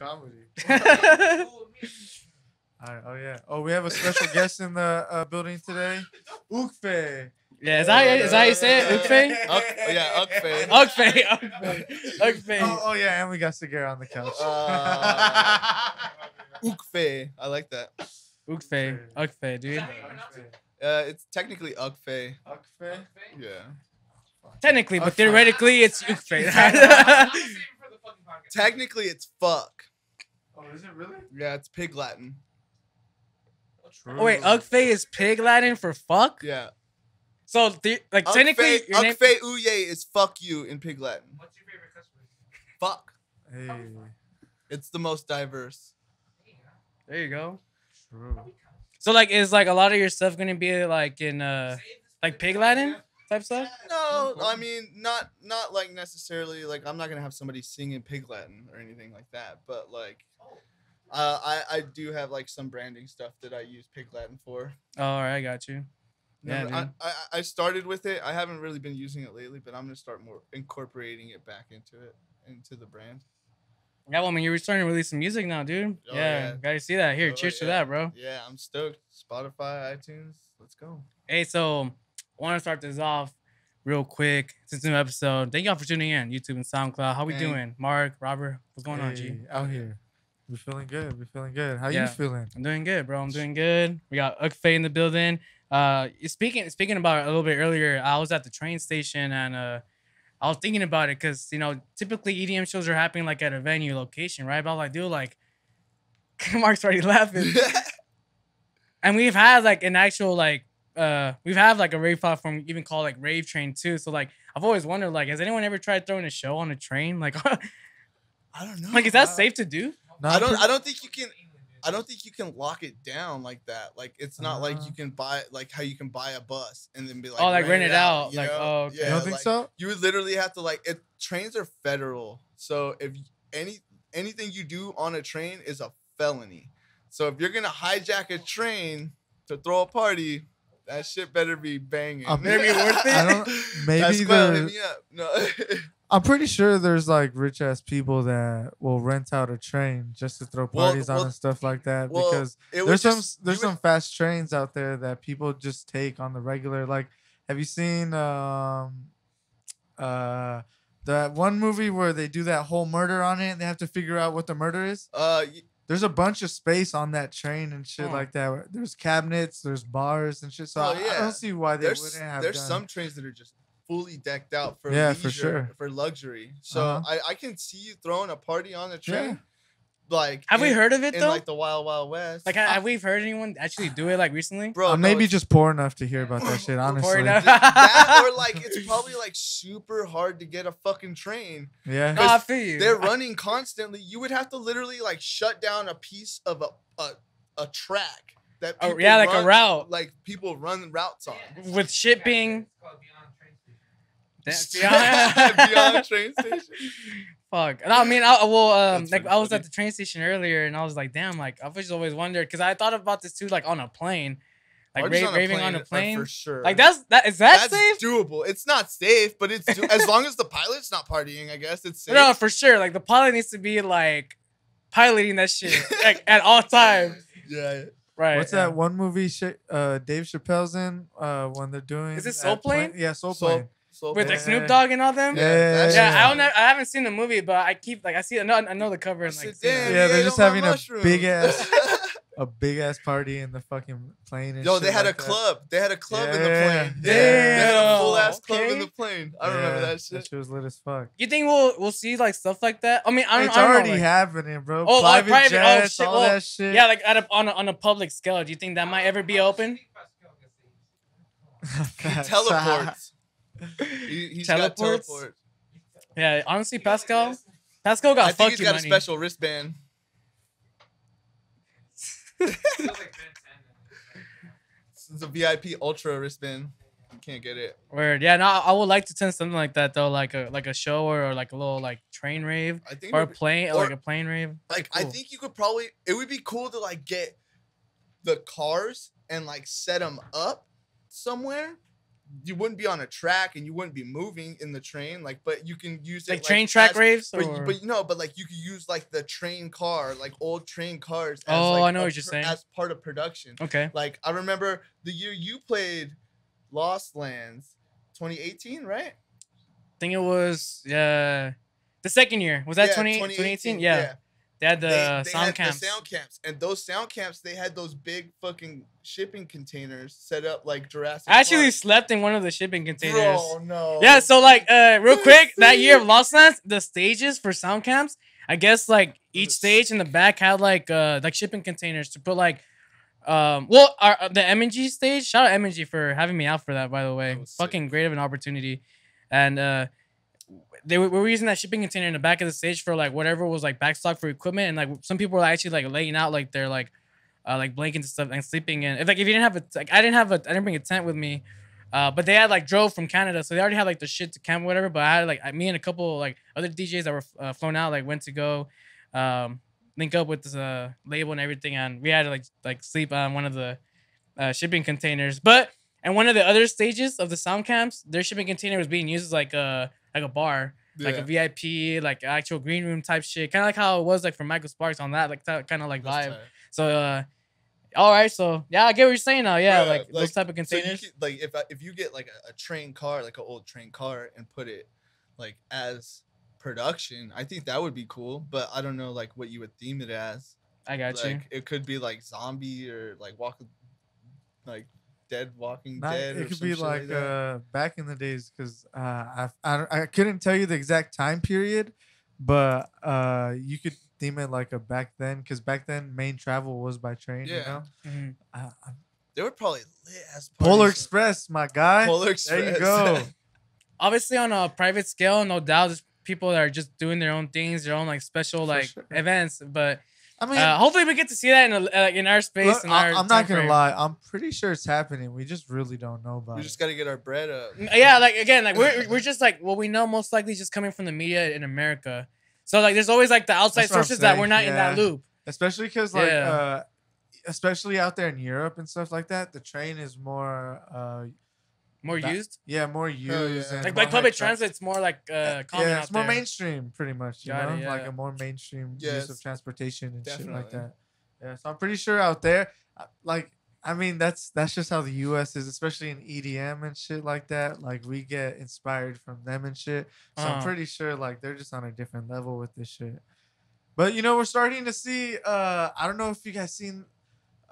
comedy. All right, oh yeah. Oh, we have a special guest in the building today. Uckfay. Yeah, is that how you say it? Uckfay? Yeah, Uckfay. Uckfay. Oh yeah, and we got Cigar on the couch. Uckfay. I like that. Uckfay, dude. It's technically Uckfay. Uckfay? Yeah. Technically, but theoretically, it's Uckfay. Technically, it's fuck. Oh, is it really? Yeah, it's Pig Latin. True. Oh, wait, Uckfay is pig Latin for fuck? Yeah. So, technically, your name... Uckfay Uye is fuck you in Pig Latin. What's your favorite cuss word? Fuck. Hey. It's the most diverse. There you go. True. So, like, is like a lot of your stuff gonna be like in like pig Latin type stuff? No, I mean not like necessarily like I'm not gonna have somebody sing in Pig Latin or anything like that, but like I do have like some branding stuff that I use Pig Latin for. Oh, all right, I got you. No, Yeah, I started with it. I haven't really been using it lately, but I'm gonna start more incorporating it back into the brand. Yeah, well, I mean, you're starting to release some music now, dude. Oh, yeah, gotta see that. Here, cheers to that, bro. Yeah, I'm stoked. Spotify, iTunes, let's go. Hey, so I want to start this off real quick. It's a new episode. Thank y'all for tuning in, YouTube and SoundCloud. How we doing? Mark, Robert, what's going on, G? Out here. We're feeling good. How you feeling? I'm doing good, bro. I'm doing good. We got Uckfay in the building. Speaking about it a little bit earlier, I was at the train station and I was thinking about it because, you know, typically EDM shows are happening like at a venue location, right? But I was like, dude, like, Mark's already laughing. And we've had like an actual like we've had like a rave platform even called like Rave Train too. So like I've always wondered, like, has anyone ever tried throwing a show on a train? Like I don't know. Like, is that safe to do? No, I don't think you can lock it down like that. Like it's not like you can buy like how you can buy a bus and then be like, oh, like rent it out. Like, know? oh, okay. Yeah, you don't think like, so? You would literally have to like trains are federal. So if anything you do on a train is a felony. So if you're gonna hijack a train to throw a party, that shit better be banging. Better be worth it. Maybe hit me up. No. I'm pretty sure there's like rich ass people that will rent out a train just to throw parties on and stuff like that. Because there's some fast trains out there that people just take on the regular. Like, have you seen that one movie where they do that whole murder on it and they have to figure out what the murder is? There's a bunch of space on that train and shit like that. There's cabinets, there's bars and shit. So I don't see why they wouldn't have. There's some trains that are just fully decked out for leisure, for sure, for luxury. So I can see you throwing a party on the train. Yeah. Like, have we heard of it though? In like the Wild Wild West. Like, have we heard anyone actually do it like recently? Bro, maybe just poor enough to hear about that shit. Honestly, that or like it's probably like super hard to get a fucking train. Yeah, no, I feel you. They're running constantly. You would have to literally like shut down a piece of a track that people like a route, like people run routes on with shipping. Beyond train station. Fuck. No, I mean, I was at the train station earlier, and I was like, damn, like I've just always wondered because I thought about this too, like on a plane, like raving on a plane for sure. Like is that that's safe? Doable. It's not safe, but it's as long as the pilot's not partying, I guess it's safe. No, for sure. Like the pilot needs to be like piloting that shit like at all times. Yeah. Right. What's that one movie Dave Chappelle's in when they're doing? Is it Soul Plane? Yeah, Soul Plane. With like Snoop Dogg and all them. Yeah. I haven't seen the movie, but I keep like I know the cover and like. They're just having a big ass party in the fucking plane. And they had a club. They had a club in the plane. Damn. They had a full ass club in the plane. I remember that shit. That shit was lit as fuck. You think we'll see like stuff like that? I mean, it's already happening, bro. Oh, private jets, all that shit. Yeah, like on a public scale. Do you think that might ever be open? He teleports. He's got teleport. Yeah, honestly, Pascal got fucking money. I think he's got a special wristband. It's a VIP ultra wristband. You can't get it. Weird. Yeah, no, I would like to attend something like that though, like a show or like a little like train rave, or a plane, like a plane rave. Like cool. I think you could probably. It would be cool to like get the cars and like set them up somewhere. you wouldn't be on a track and you wouldn't be moving in the train, like, but you can use it like train track raves, but like you could use like the train car, like old train cars. As, oh, like, I know what you're saying. As part of production. Okay. Like I remember the year you played Lost Lands, 2018, right? I think it was the second year. Was that 2018? Yeah. They had the sound camps. The sound camps, and those sound camps, they had those big fucking shipping containers set up like Jurassic I actually Park. slept in one of the shipping containers. Oh no. Yeah, so like real quick, that year of Lost Lands, the stages for sound camps, I guess like each stage in the back had like shipping containers to put like the M&G stage. Shout out M&G for having me out for that, by the way. Fucking great of an opportunity. And we were using that shipping container in the back of the stage for like whatever was like backstock for equipment, and like some people were actually like laying out like their like blankets and stuff and sleeping in. If you didn't have I didn't bring a tent with me, but they had like drove from Canada, so they already had like the shit to camp or whatever. But I had like me and a couple like other DJs that were flown out, like went to go link up with this label and everything, and we had to like sleep on one of the shipping containers. But and one of the other stages of the sound camps, their shipping container was being used as like a bar, like a VIP, like actual green room type shit, kind of like how it was like for Michael Sparks on that, like that kind of like vibe. So all right, so yeah, I get what you're saying now. Yeah, like those type of containers. So like if you get like a train car, like an old train car, and put it like as production, I think that would be cool. But I don't know like what you would theme it as. I got you. It could be like zombie or like Walking Dead. It could be like back in the days, because I couldn't tell you the exact time period, but you could theme it like a back then, because back then main travel was by train. Yeah. You know, they were probably lit as Polar Express, my guy. Polar Express. There you go. Obviously, on a private scale, no doubt, there's people that are just doing their own things, their own like special events, but. I mean, hopefully we get to see that in our space. Look, I'm not gonna lie. I'm pretty sure it's happening. We just really don't know about it. We just gotta get our bread up. Yeah, like again, like we're just like we know most likely just coming from the media in America. So like there's always like the outside sources that we're not in that loop. Especially because especially out there in Europe and stuff like that, the train is more used. Yeah, more used. Yeah. Like public transit's more like common. Yeah, it's more there. Mainstream, pretty much. You know, like a more mainstream use of transportation and shit like that. Yeah, so I'm pretty sure out there, like, I mean, that's just how the U.S. is, especially in EDM and shit like that. Like, we get inspired from them and shit. So I'm pretty sure like they're just on a different level with this shit. But you know, we're starting to see. I don't know if you guys seen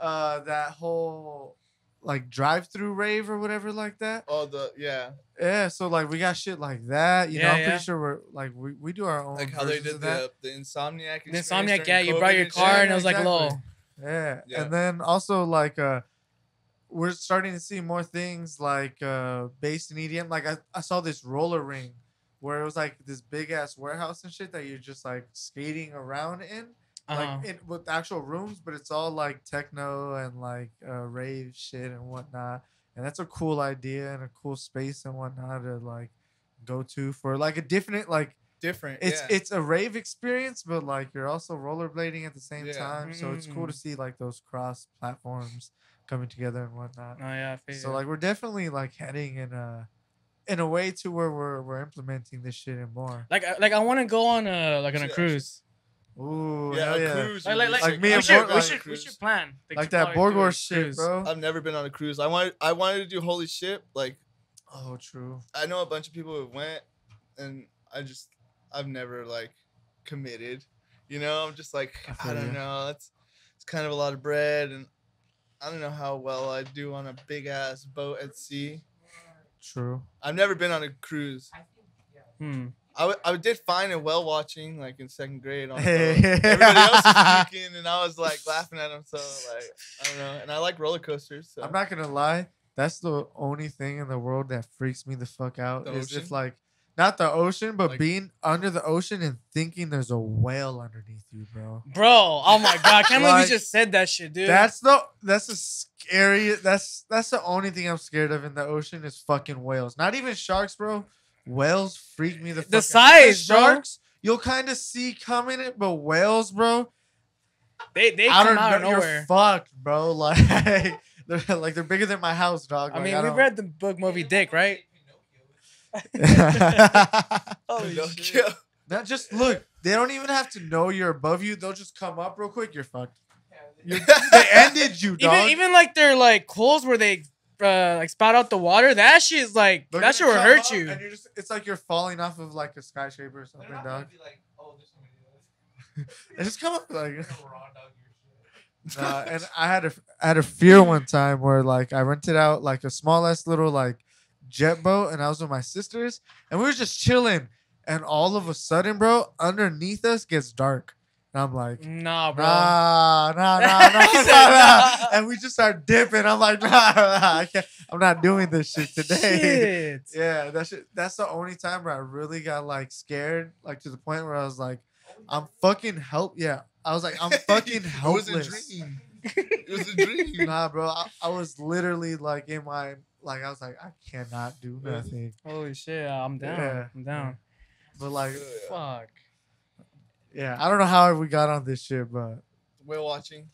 that whole. Like drive-through rave or whatever like that. Oh, yeah. So like we got shit like that. You know, I'm pretty sure we're like we do our own. Like how they did the Insomniac. The Insomniac, yeah. You brought your car and it was like a little. Yeah, and then also like we're starting to see more things like based in EDM. Like I saw this roller ring where it was like this big ass warehouse and shit that you're just like skating around in. Like with actual rooms, but it's all like techno and like rave shit and whatnot, and that's a cool idea and a cool space and whatnot to like go to for like a different. It's a rave experience, but like you're also rollerblading at the same time, so it's cool to see like those cross platforms coming together and whatnot. Oh yeah, so like we're definitely like heading in a way to where we're implementing this shit and more. Like I want to go on a cruise. Ooh, yeah, yeah. Cruise. Like me we should plan. Like that boardwalk shit, bro. I've never been on a cruise. I wanted to do Holy Ship. Like, oh, true. I know a bunch of people who went, and I've never like committed. You know, I'm just like I don't know. It's kind of a lot of bread, and I don't know how well I do on a big ass boat at sea. True. I've never been on a cruise. I did fine in whale watching, like in second grade. On everybody else was puking, and I was like laughing at them. So like I don't know, and I like roller coasters. So. I'm not gonna lie, that's the only thing in the world that freaks me the fuck out. If like not the ocean, but like, being under the ocean and thinking there's a whale underneath you, bro. Bro, oh my god, can't believe you just said that shit, dude. That's the scary. That's the only thing I'm scared of in the ocean is fucking whales. Not even sharks, bro. Whales freak me the fuck out. The size, bro. Sharks, you'll kind of see coming it, but whales, bro, they come out of nowhere. You're fucked, bro. Like They're like they're bigger than my house, dog. I Like, mean, we read the book Moby Dick, right? Holy shit. Not just look. They don't even have to know you're above you. They'll just come up real quick. You're fucked. They ended you, dog. Even like their like holes where they like spout out the water. That shit is like They're that shit gonna will come hurt up you. And you're just, it's like you're falling off of like a skyscraper or something, dog. They just come up like. And I had a fear one time where like I rented out like a small ass little like jet boat, and I was with my sisters, and we were just chilling, and all of a sudden, bro, underneath us gets dark, and I'm like, Nah, bro. nah, and we just start dipping. I'm like, nah, I can't. I'm not doing this shit today. Shit. Yeah, that's the only time where I really got like scared, like to the point where I was like, I'm fucking help. Yeah, I was like, I'm fucking helpless. It was a dream. It was a dream. Nah, bro, I was literally like in my like I was like, I cannot do nothing. Holy shit, I'm down. Yeah. I'm down. But like, Fuck. yeah, I don't know how we got on this shit, but Whale watching.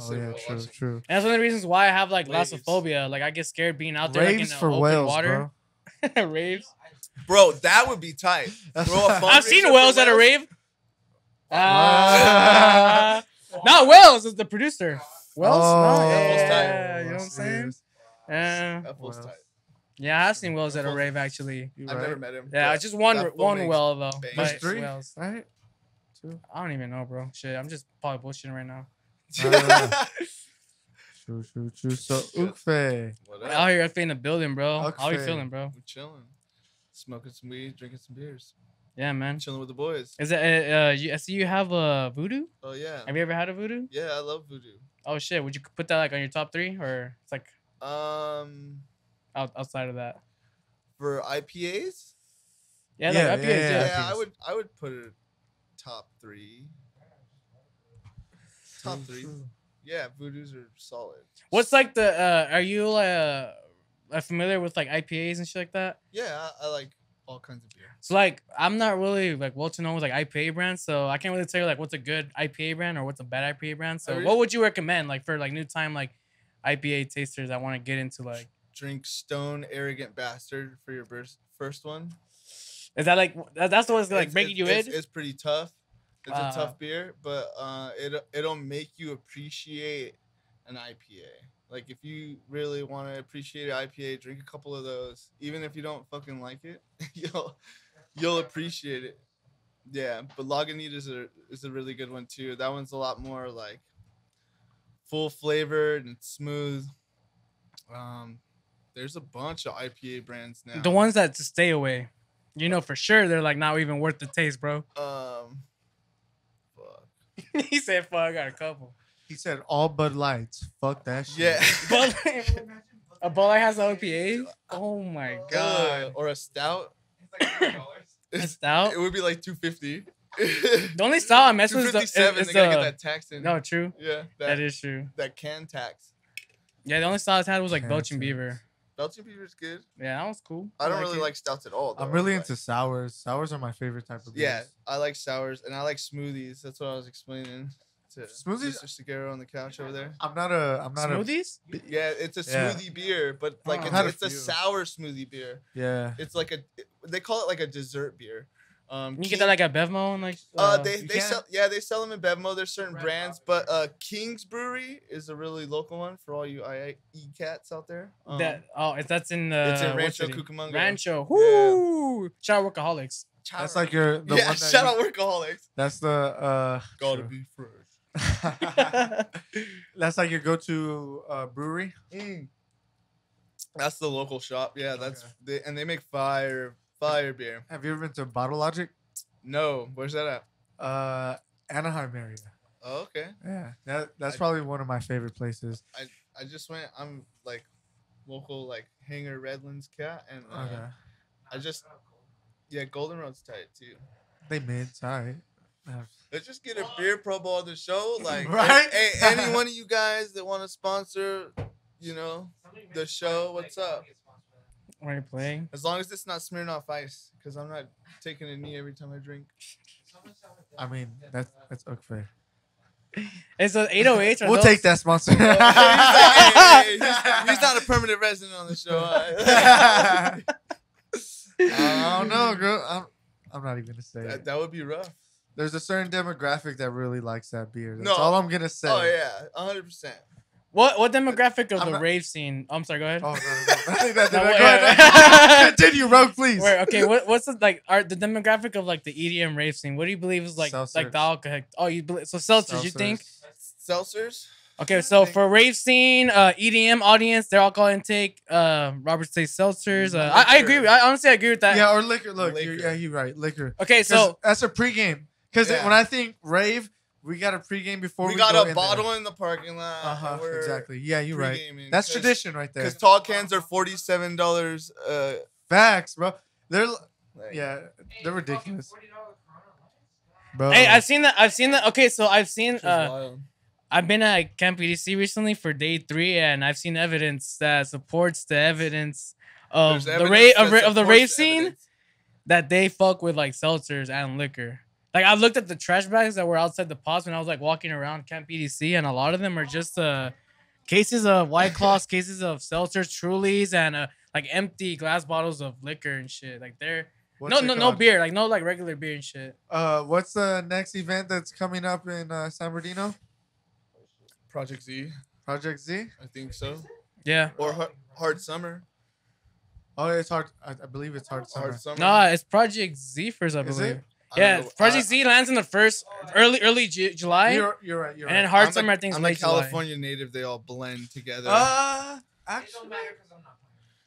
oh yeah, true. And that's one of the reasons why I have like Waves. lassophobia. Like I get scared being out there like, in Raves the for open whales, water. bro. Raves. Bro, that would be tight. Throw a I've seen fundraiser whales for at a whales. rave. Not Wells, it's the producer. Wells? Oh, No, That was tight. yeah, you know what I'm saying? Yeah. That was Whales. tight. Yeah, I've seen Wells at a rave actually. You I've right? never met him. Yeah, but just one that fool makes well though. bangs. but There's 3, Wells. right? 2. I don't even know, bro. Shit, I'm just probably bullshitting right now. True. So Uckfay. What Out up? here, Uckfay in the building, bro. How you Uckfay. feeling, bro? We're chilling. Smoking some weed, drinking some beers. Yeah, man. Chilling with the boys. Is it? I see you have a voodoo. Oh, yeah. Have you ever had a voodoo? Yeah, I love voodoo. Oh shit! Would you put that like on your top 3, or it's like outside of that? For IPAs? Yeah, Yeah, like IPAs, yeah. Yeah, I would put it top 3. Top 3. Yeah, voodoos are solid. What's like the? Are you familiar with like IPAs and shit like that? Yeah, I like all kinds of beer. So like, I'm not really like well to know with like IPA brands, so I can't really tell you like what's a good IPA brand or what's a bad IPA brand. So Oh, really? what would you recommend like for like new time like IPA tasters that want to get into like? Drink Stone Arrogant Bastard for your first one. Is that like that's the one that's like It's- breaking you it's, in? It's pretty tough. It's Wow. a tough beer, but it'll make you appreciate an IPA. Like if you really want to appreciate an IPA, drink a couple of those. Even if you don't fucking like it, you'll appreciate it. Yeah, but Lagunitas is a really good one too. That one's a lot more like full flavored and smooth. There's a bunch of IPA brands now. The ones that to stay away. You know for sure they're like not even worth the taste, bro. Fuck. He said, "Fuck, I got a couple." He said all Bud Lights. Fuck that shit. Yeah. A Bud Light has an IPA. Oh my god! Or a stout. A stout? It would be like $2.50. The only stout I mess with is $2.57. the. They gotta get that tax in. No, true. Yeah, That is true. that can tax. Yeah, the only stout I had was like Can't Belching say. Beaver. Belgian beaver's good. Yeah, that was cool. I don't like really it. like stouts at all. Though. I'm really Like- into sours. Sours are my favorite type of beers. Yeah, I like sours and I like smoothies. That's what I was explaining to Smoothies- Mr. Seguro on the couch over there. I'm not a Smoothies. Yeah, it's a Yeah. smoothie beer, but like Oh. I've had a it's a few. sour smoothie beer. yeah. It's like they call it like a dessert beer. You get that like at Bevmo and like. They You they can? sell sell them in Bevmo. There's certain brands, but King's Brewery is a really local one for all you IE cats out there. That's in It's in what Rancho city? Cucamonga. Rancho. Woo! Shout out Workaholics. That's like your the yeah, one that shout you- out Workaholics. That's the Gotta true. be fresh. That's like your go-to brewery. That's the local shop. Yeah, that's Okay. they make fire beer. Have you ever been to Bottle Logic? No, where's that at? Anaheim area. Oh, okay. Yeah, that's I- probably one of my favorite places. I just went. I'm like local like Hanger Redlands cat, and Okay, I just Goldenrod's tight too. they mid, alright. Let's just get a beer promo on the show. Like, Right? hey, any one of you guys that want to sponsor, the show, what's up? Are you playing? As long as it's not Smirnoff Ice, because I'm not taking a knee every time I drink. I mean, that's Uckfay. It's an 808. We'll take that sponsor. He's not a permanent resident on the show. I don't know, girl. I'm not even gonna say it. That would be rough. There's a certain demographic that really likes that beer. That's all I'm gonna say. Oh yeah, 100%. What demographic of the rave scene? I'm sorry. Go ahead. Oh no. Go ahead. Continue, Rogue, please. Wait, okay. What's the the demographic of like the EDM rave scene? What do you believe is like the alcohol? Oh, you believe so? Seltzers. You think? Seltzers. Okay, so for rave scene, EDM audience, their alcohol intake, Robert says seltzers. I agree. I honestly agree with that. Yeah, or liquor. Look, you're right. Liquor. Okay, so that's a pregame. Because when I think rave, we got a pregame before we got go a bottle in the parking lot. Exactly. Yeah, you're right. That's tradition right there. Because tall cans are $47. Facts, bro. They're ridiculous. Bro. Hey, I've seen that. Okay, so I've seen. I've been at Camp EDC recently for day 3, and I've seen evidence that supports the evidence of the rave scene that they fuck with like seltzers and liquor. Like I've looked at the trash bags that were outside the pods when I was like walking around Camp EDC, and a lot of them are just cases of White Claws, cases of seltzers, Trulies, and like empty glass bottles of liquor and shit. Like they're no beer, like no like regular beer and shit. What's the next event that's coming up in San Bernardino? Project Z. I think so. Yeah. Or Hard Summer. Oh, it's hard. I believe it's Hard Summer. No, it's Project Z first, I believe. Yeah, Project Z lands in the first early July. You're right. And then Hard Summer, I think, is late July. I'm a California native. They all blend together. Actually,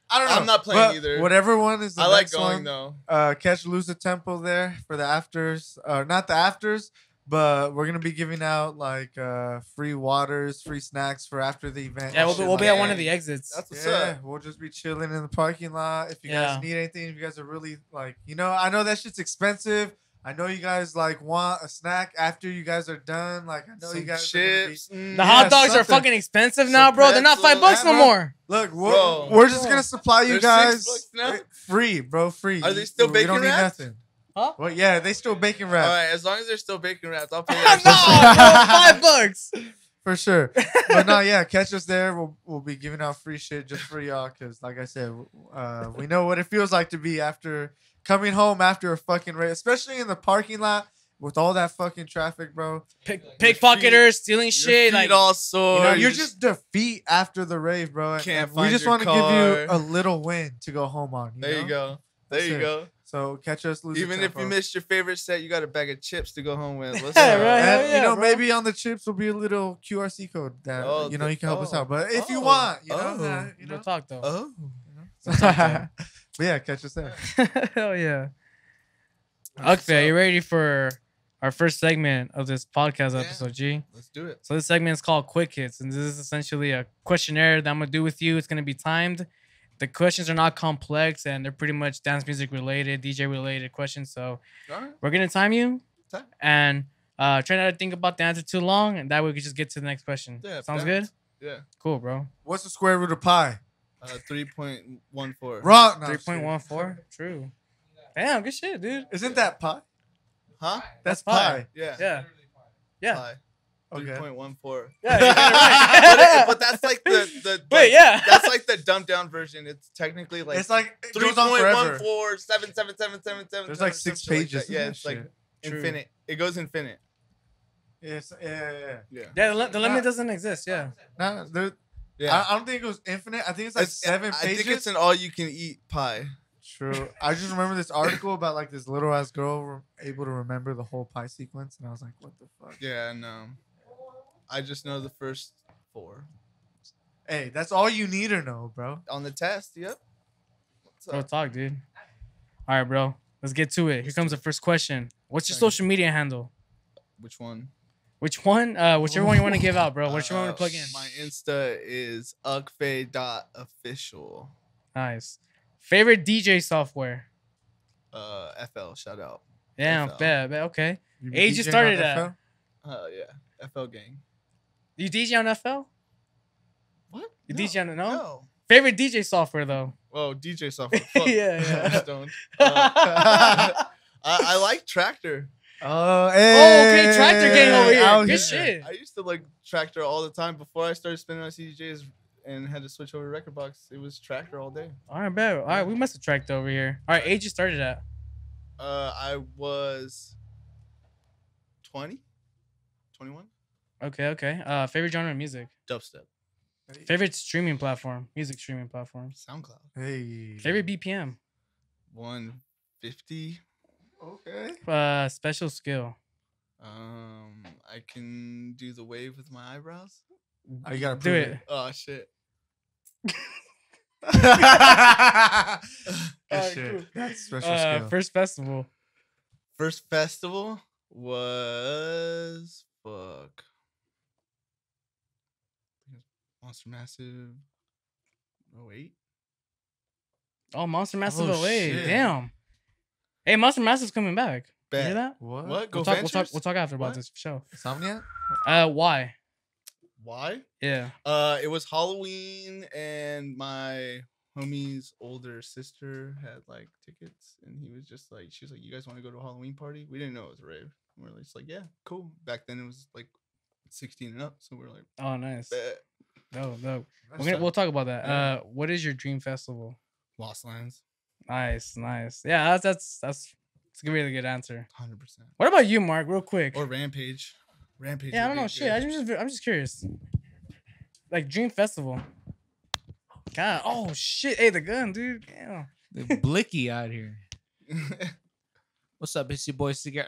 I don't know. I'm not playing either. Whatever one is the I like next going one, though. Catch Lusa Temple there for the afters. Not the afters, but we're gonna be giving out like free waters, free snacks for after the event. Yeah, we'll be at one of the exits. That's what's up. We'll just be chilling in the parking lot. If you guys need anything, if you guys are really like, I know that shit's expensive. I know you guys like want a snack after you guys are done. Like I know you guys chips. The hot dogs are fucking expensive now, bro. They're not $5 no more. Look, we're just gonna supply you guys free, bro. Free. Are they still bacon wrapped? Nothing. Huh? Well, yeah, they still bacon wrapped. All right, as long as they're still bacon wrapped, I'll pay. $5 for sure. But no, yeah, catch us there. We'll be giving out free shit just for y'all, because like I said, we know what it feels like to be after. Coming home after a fucking race, especially in the parking lot with all that fucking traffic, bro. Pickpocketers stealing shit, like all sore. You're just defeat after the rave, bro. We just want to give you a little win to go home on. There you go. There you go. So catch us. Even if you missed your favorite set, you got a bag of chips to go home with. What's up? And maybe on the chips will be a little QRC code that you can help us out. But if you want, we'll talk though. But yeah, catch us there. Hell yeah. Uckfay, are you ready for our first segment of this podcast episode, G? Let's do it. So this segment is called Quick Hits, and this is essentially a questionnaire that I'm going to do with you. It's going to be timed. The questions are not complex, and they're pretty much dance music related, DJ related questions. So we're going to time you and try not to think about the answer too long, and that way we can just get to the next question. Yeah, sounds good? Yeah. Cool, bro. What's the square root of pi? 3.14. Wrong. No, 3.14. True. Damn, good shit, dude. Isn't that pi? Huh? That's pi. Yeah. Pi. Okay. 3.14. Yeah, you got it right. but that's like the wait, yeah. That's like the dumbed down version. It's technically like 3.14777777. There's like 6 pages. Yeah, it's like infinite. It goes infinite. Yes. Yeah. The limit doesn't exist. Yeah. Yeah. I don't think it was infinite. I think it's like 7 pages. I think it's an all-you-can-eat pie. True. I just remember this article about like this little ass girl able to remember the whole pie sequence, and I was like, "What the fuck?" Yeah, no. I just know the first 4. Hey, that's all you need to know, bro. On the test, yep. Bro, talk, dude. All right, bro. Let's get to it. Here comes the first question. What's your social media handle? Which one? Whichever one you want to give out, bro. Whichever one to plug in. My Insta is uckfay.official. Nice. Favorite DJ software? FL. Shout out. Yeah, bet. Okay. Age you started at? Yeah. FL gang. You DJ on FL? What? You DJ on No. Favorite DJ software though? Oh, DJ software. Fuck. yeah. I'm stoned. I like Tractor. Oh, okay, tractor gang over here. out Good shit. I used to like tractor all the time before I started spinning on CDJs and had to switch over to record box. It was tractor all day. All right, bet. All right, we must have tracked over here. All right, age you started at? I was 20, 21. Okay. Favorite genre of music? Dubstep. Favorite streaming platform? Music streaming platform? SoundCloud. Hey. Favorite BPM? 150. Okay. Special skill? I can do the wave with my eyebrows. Oh, you gotta Do prove it. Oh shit. Good Alright, shit. cool. That's special skill. First festival? First festival was fuck. Monster Massive 08. Oh, Monster Massive Oh, 08. shit. Damn. Hey, Monster Massive's coming back. You hear that? What? Go We'll Ventures? talk after about What? this show. Insomnia? Why? Why? Yeah. It was Halloween and my homie's older sister had like tickets and he was just like, she was like, you guys want to go to a Halloween party? We didn't know it was a rave. And we're just like, yeah, cool. Back then it was like 16 and up. So we're like, Oh, nice. bet. No. We'll talk about that. Yeah. What is your dream festival? Lost Lands. Nice. Yeah, that's a really good answer. 100%. What about you, Mark? Real quick. Or Rampage. Rampage. Yeah, I would don't know. be Shit, good. I'm just curious. Like dream festival. God. Oh shit. Hey, the gun, dude. Damn. The blicky out here. What's up? It's your boy Cigar.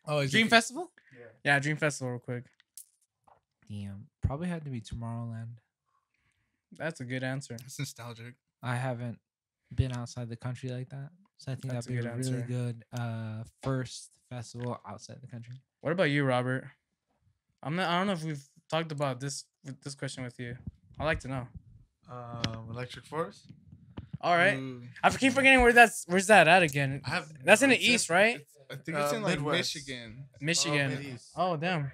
Oh, is Dream it- Festival? Yeah, dream festival, real quick. Damn, probably had to be Tomorrowland. That's a good answer. It's nostalgic. I haven't been outside the country like that, so I think That's that'd be a a good really answer. good first festival outside the country. What about you, Robert? I don't know if we've talked about this question with you. I'd like to know. Electric Forest? All right. Ooh. I keep forgetting where's that at again. I have That's in the it's east, right? I think it's in like Midwest. Michigan. Michigan. Mid-East. Oh, damn.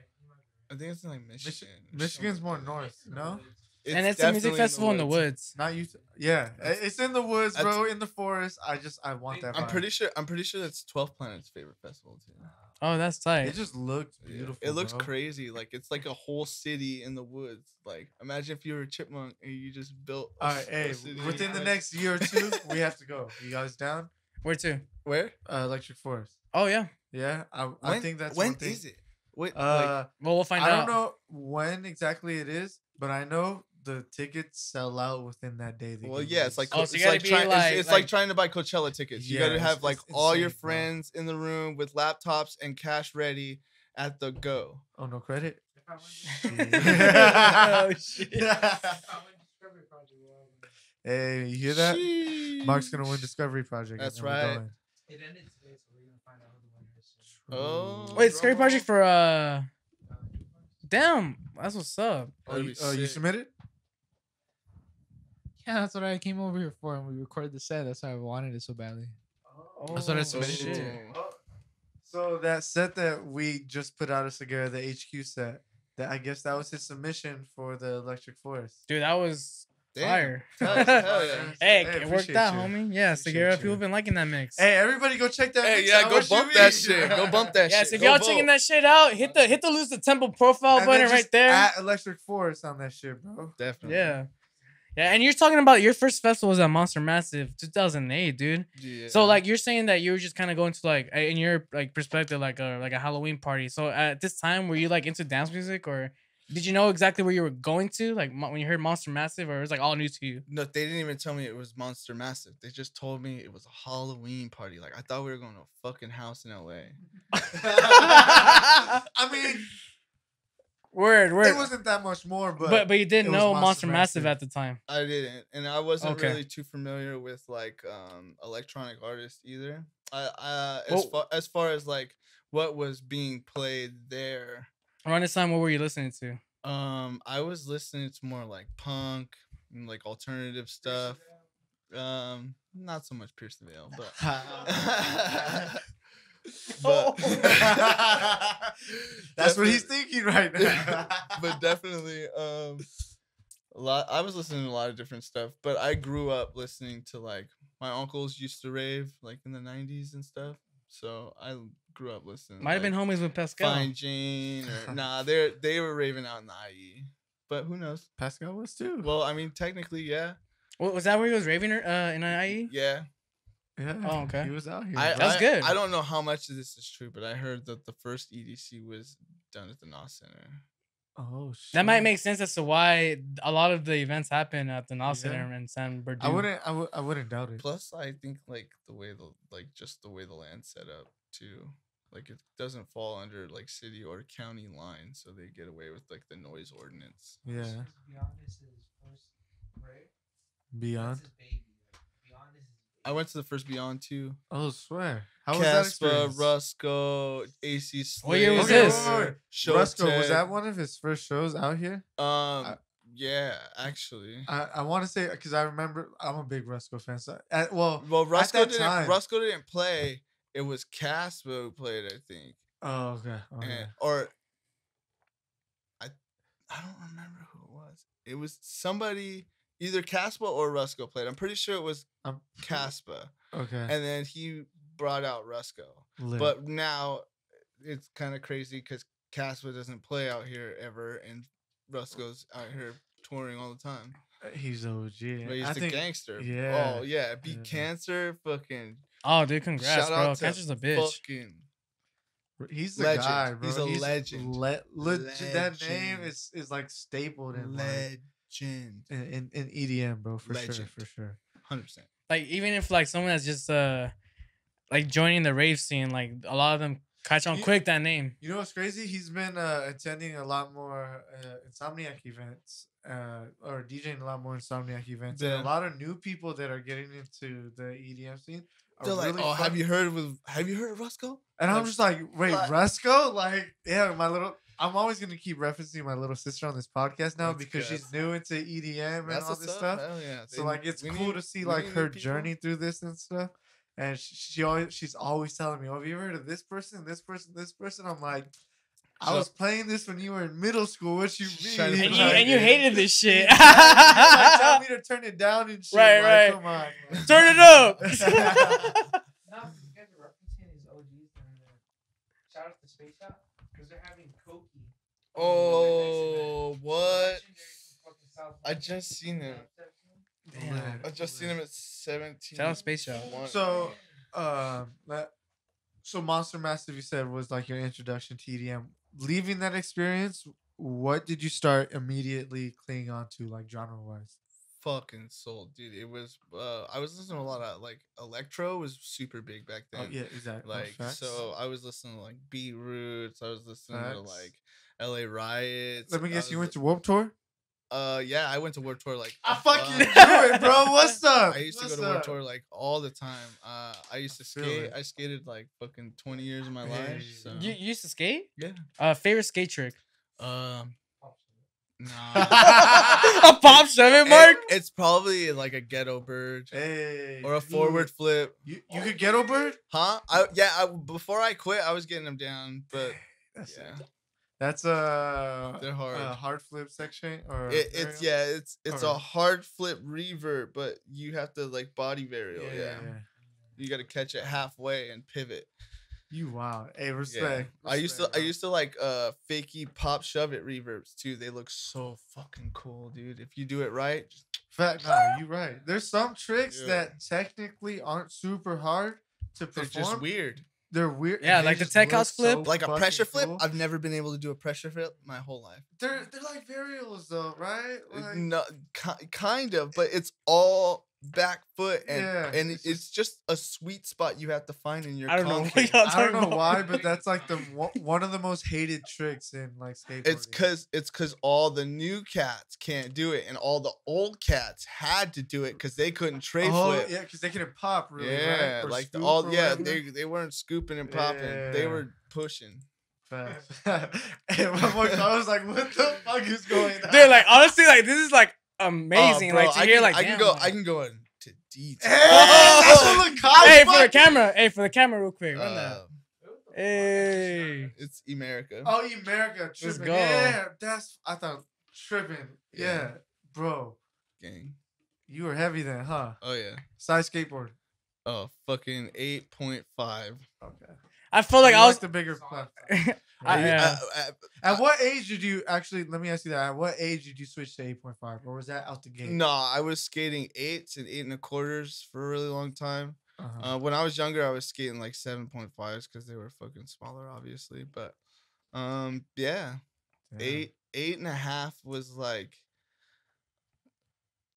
I think it's in like Michigan. Michigan's more north, no? And it's a music definitely festival in the woods. Not Utah. Yeah, it's in the woods, That's- bro. In the forest. I want that. I'm vibe. pretty sure that's 12 Planet's favorite festival too. Oh, that's tight. It just looks beautiful. It looks bro. crazy. Like it's like a whole city in the woods. Like imagine if you were a chipmunk and you just built. All right, hey, city. within the next year or two, we have to go. You guys down? Where to? Where? Electric Forest. Oh yeah. Yeah, I When- think that's when one thing. is it? What? Well, We'll find I out. don't know when exactly it is, but I know the tickets sell out within that day. they well, give yeah, you. it's like Oh, so you it's gotta like be trying like- it's like- like trying to buy Coachella tickets. You Yeah, gotta have it's like all your insane, bro. friends in the room with laptops and cash ready at the go. Oh, no credit. Oh, shit. Hey, you hear that? Sheesh. Mark's gonna win Discovery Project. That's and we're right. going. It ended today, so we're gonna find out who the winner is. Oh, Wait, Scary drum Project roll. for Damn, that's what's up. Oh, you That'd be sick. submitted? Yeah, that's what I came over here for, and we recorded the set. That's why I wanted it so badly. That's what I submitted it to. Oh. So that set that we just put out a cigar, the HQ set, that I guess that was his submission for the Electric Forest. Dude, that was Damn. fire. Hell yeah. Hey, it appreciate worked out, you. homie. Yeah, Appreciate Sagara, you. people have been liking that mix. Hey, everybody go check that Hey, mix yeah, out. go What you bump that mean? shit. Go bump that Yes, shit. if Go y'all vote. checking that shit out, hit the Lose the Temple profile And button then right just there. At Electric Forest on that shit, bro. Definitely. Yeah. Yeah, and you're talking about your first festival was at Monster Massive 2008, dude. Yeah. So like you're saying that you were just kind of going to like in your like perspective like a Halloween party. So at this time were you like into dance music or did you know exactly where you were going to like when you heard Monster Massive or it was like all new to you? No, they didn't even tell me it was Monster Massive. They just told me it was a Halloween party. Like I thought we were going to a fucking house in LA. I mean, Word. it wasn't that much more, But you didn't it was know Monster Monster Massive Massive. at the time. I didn't, and I wasn't Okay. really too familiar with like electronic artists either. Well- As far as like what was being played there, Around this time, what were you listening to? I was listening to more like punk and like alternative stuff. Not so much Pierce the Veil, but but that's what he's thinking right now. but definitely a lot. I was listening to a lot of different stuff, but I grew up listening to like my uncles used to rave like in the 90s and stuff. so I grew up listening. Might have been homies with Pascal. Fine Jane or nah, they were raving out in the IE, but who knows? Pascal was too. Well, I mean, technically, yeah. Was that where he was raving in IE? Yeah. Yeah. Oh, okay. He was out here. That's good. I don't know how much of this is true, but I heard that the first EDC was done at the NOS Center. Oh shit. That might make sense as to why a lot of the events happen at the NOS Center in San Bernardino. I wouldn't doubt it. Plus, I think like the way the land's set up too. Like it doesn't fall under like city or county lines, so they get away with like the noise ordinance. Yeah. Beyond this is first rave. Beyond. That's his baby. Beyond this is I went to the first Beyond too. Oh, swear. How was that Caspa, experience? Rusco, AC Slater. What year was Okay, this? wait. Rusco, was that one of his first shows out here? Yeah, actually. I want to say because I remember I'm a big Rusco fan. So Rusco didn't play. It was Caspa who played, I think. Oh, okay. Or I don't remember who it was. It was somebody, either Caspa or Rusco played. I'm pretty sure it was Caspa. Okay. And then he brought out Rusco. Lit. But now it's kind of crazy because Caspa doesn't play out here ever, and Rusco's out here touring all the time. He's OG. But he's the gangster. Yeah. Oh, yeah. Beat Cancer. Fucking. Oh, dude, congrats, Shout bro. out to Cancer's a bitch. Fucking. He's the legend. guy, bro. He's a legend. That name is like stapled in legend in EDM, bro. For legend. sure. 100%. Like even if like someone that's just like joining the rave scene, like a lot of them catch on quick that name. You know what's crazy? He's been attending a lot more Insomniac events, or DJing a lot more Insomniac events. Yeah. And a lot of new people that are getting into the EDM scene. They're like, oh, have you heard of Rusco? And like, I'm just like, wait, what? Rusco? Like, yeah, I'm always gonna keep referencing my little sister on this podcast now That's because good. she's new into EDM and all this stuff. Hell yeah. So like, it's cool to see like her journey through this and stuff. And she's always telling me, "Oh, have you ever heard of this person, this person, this person?" I'm like, I was playing this when you were in middle school. What you mean? And you hated this shit. You like, tell me to turn it down and shit. Right. Come on, man. Turn it up. not forget the referencing his OGs and shout out to Space Shop because they're having Koki. Oh, what? I just seen him. Damn. I just seen him at 17. Shout out Space Shop. So, so Monster Massive, you said, was like your introduction to EDM. Leaving that experience, what did you start immediately clinging on to, like genre wise? Fucking soul, dude. It was I was listening to a lot of like Electro was super big back then. Oh yeah, exactly. Like so I was listening to like Beat Roots, I was listening to like LA Riots. Let me guess, you went to Warped Tour? Yeah, I went to Warped Tour like I fucking knew it, bro. What's up? I used to go to Warped Tour like all the time. I used to skate. I skated like fucking 20 years of my life. So. You used to skate? Yeah. Favorite skate trick? Nah. A pop 7, Mark? It's probably like a ghetto bird. Hey, or a forward flip. You could ghetto bird? Huh? Before I quit, I was getting them down, but That's they're hard. Hard flip section or it's a hard flip revert, but you have to like body varial. Yeah. You got to catch it halfway and pivot. You wow. Hey, respect. I used to like fakey pop shove it reverbs too. They look so fucking cool, dude. If you do it right. Fact, no, you're right. There's some tricks that technically aren't super hard to perform. They're just weird. They're weird. Yeah, like the tech house flip. So like a pressure flip. I've never been able to do a pressure flip my whole life. They're like variables though, right? Like, no, kind of, but it's all back foot and it's just a sweet spot you have to find in your I don't know why, but that's like the one of the most hated tricks in like skateboarding. It's cause all the new cats can't do it and all the old cats had to do it because they couldn't tray flip. Yeah, because they couldn't pop really. Yeah, right? like they weren't scooping and popping. Yeah. They were pushing. Fast. And I was like, what the fuck is going on? Dude, like honestly, like this is like amazing. Bro, like to hear like I can go into detail. Hey, for the camera. Hey, for the camera real quick. Run that. Hey. It's America. Oh, America. Tripping. Let's go. Yeah, I thought tripping. Yeah, bro. Gang. You were heavy then, huh? Oh yeah. Side skateboard. Fucking 8.5. Okay. I feel like You I was the bigger platform. I, At what age did you actually? Let me ask you that. At what age did you switch to 8.5, or was that out the gate? No, I was skating 8s and 8.25s for a really long time. Uh-huh. When I was younger, I was skating like 7.5s because they were fucking smaller, obviously. But yeah, 8.5 was like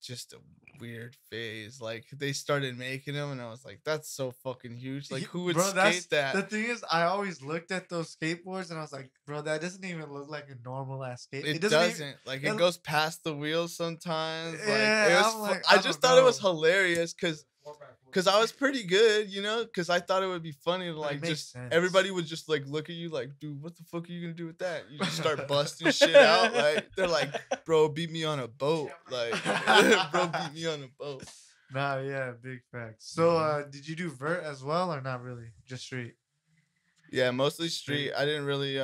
just a weird phase. Like they started making them, and I was like, "That's so fucking huge! Like who would skate that?" The thing is, I always looked at those skateboards, and I was like, "Bro, that doesn't even look like a normal ass skate. It doesn't. Like it goes past the wheels sometimes. Like it was. I just thought it was hilarious because I was pretty good, you know, because I thought it would be funny to like just everybody would just like look at you like, dude, what the fuck are you gonna do with that? You just start busting shit out. Like they're like, bro, beat me on a boat. Like, bro, beat me on a boat. Nah, yeah, big facts. So, did you do vert as well or not really? Just street? Yeah, mostly street. I didn't really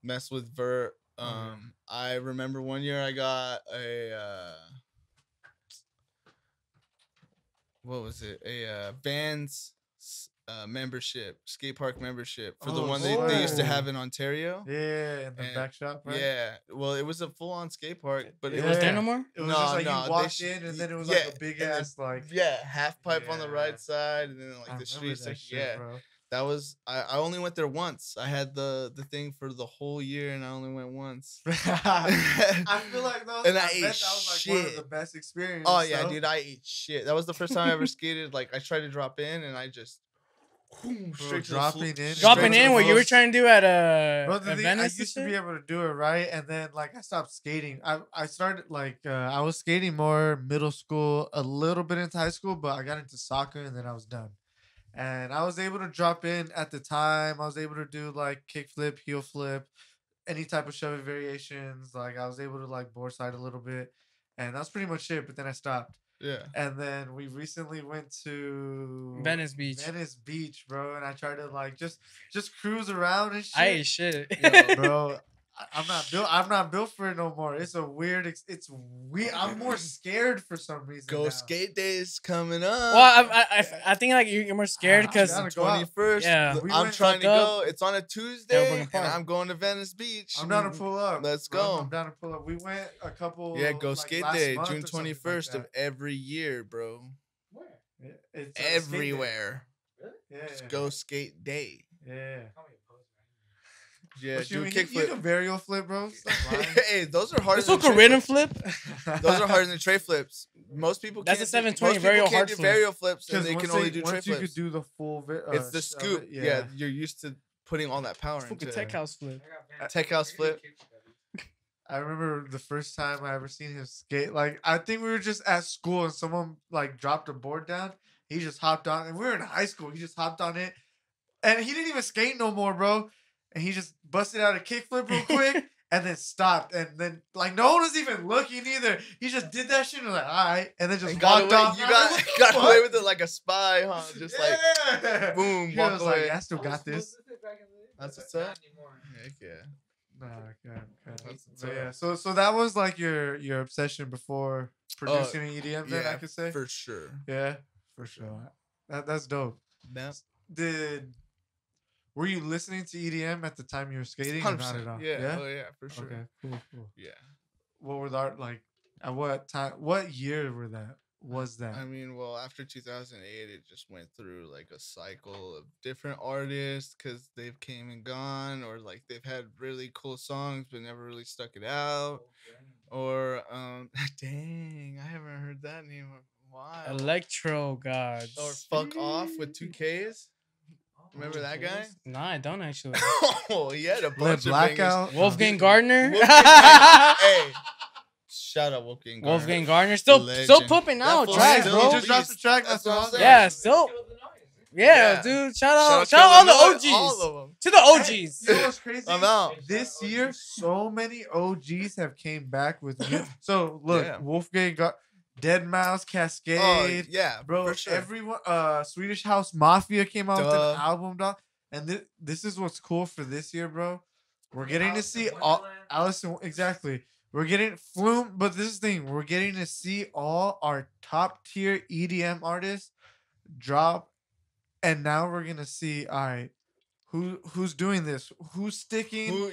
mess with vert. I remember one year I got a what was it? A Vans membership, skate park membership for the one they used to have in Ontario. Yeah, in the back shop, right? Yeah. Well, it was a full on skate park, but it was there no more? It was just like you walked in and then it was like a big ass like half pipe on the right side and then like the street section. Yeah. Bro. That was I only went there once. I had the thing for the whole year and I only went once. I feel like those and I ate ate that was like shit. one of the best experiences. Oh yeah, dude, I ate shit. That was the first time I ever skated. Like I tried to drop in and I just dropping in what you were trying to do at Venice. I used to be able to do it right, and then like I stopped skating. I started like I was skating more middle school, a little bit into high school, but I got into soccer and then I was done. And I was able to drop in at the time. I was able to do like kick flip, heel flip, any type of shove variations. Like I was able to like board side a little bit, and that's pretty much it. But then I stopped. Yeah. And then we recently went to Venice Beach. Venice Beach, bro. And I tried to like just cruise around and shit. I ate shit. Yo, bro. I'm not built for it no more. It's a weird. It's weird. I'm more scared for some reason. Go skate days coming up. Well, I think like you're more scared because 21st. Yeah, I'm trying to go. It's on a Tuesday, and I'm going to Venice Beach. I'm down to pull up. Let's go. I'm down to pull up. We went a couple. Yeah, go skate day, June 21st of every year, bro. Where? It's everywhere. Really? Yeah. Just go skate day. Yeah. Yeah, do a kickflip. You can varial flip, bro. Hey, those are harder. It's like a rhythm flip. Those are harder than tray flips. Most people That's can't. a 720 varial hard flip. Varial flips, and they can only do tray flips. flips. You could do the full. It's the scoop. Yeah, you're used to putting all that power into. Tech house flip. Tech house flip. I remember the first time I ever seen him skate. Like I think we were just at school and someone like dropped a board down. He just hopped on, and we were in high school. He just hopped on it, and he didn't even skate no more, bro. And he just busted out a kickflip real quick and then stopped. And then, like, no one was even looking either. He just did that shit and was like, all right. And then just walked off. You got away with it like a spy, huh? Just like, boom, walk away. Like, I still got this. That's what's up. Heck yeah. Nah, yeah. So that was like your obsession before producing an EDM, then I could say? For sure. Yeah, for sure. That's dope. Were you listening to EDM at the time you were skating or not at all? Yeah. Oh yeah, for sure. Okay, cool. Yeah. What were the like? At what time? What year was that? I mean, well, after 2008, it just went through like a cycle of different artists because they've came and gone, or like they've had really cool songs but never really stuck it out. Or dang, I haven't heard that name in a while. Electro gods. Or Fuck Off with 2 Ks. Remember that guy? No, I don't actually. Oh, he had a bunch of Blackout. Wolfgang Gardner. Hey, shout out Wolfgang Gardner. Wolfgang Gardner still pooping out tracks, bro. He just dropped the track. That's what I'm saying. Yeah, still. Yeah, dude. Shout out all the OGs. All of them. To the OGs. You know what's crazy? I'm out. This year, so many OGs have came back with new. So look, Wolfgang got Dead Mouse, Cascade. Oh, yeah, bro. For sure. Everyone, Swedish House Mafia came out with an album, dog. And this is what's cool for this year, bro. We're getting to see all Allison. Exactly. We're getting Flume, but this is the thing. We're getting to see all our top tier EDM artists drop And now we're gonna see. All right, who's doing this? Who's sticking?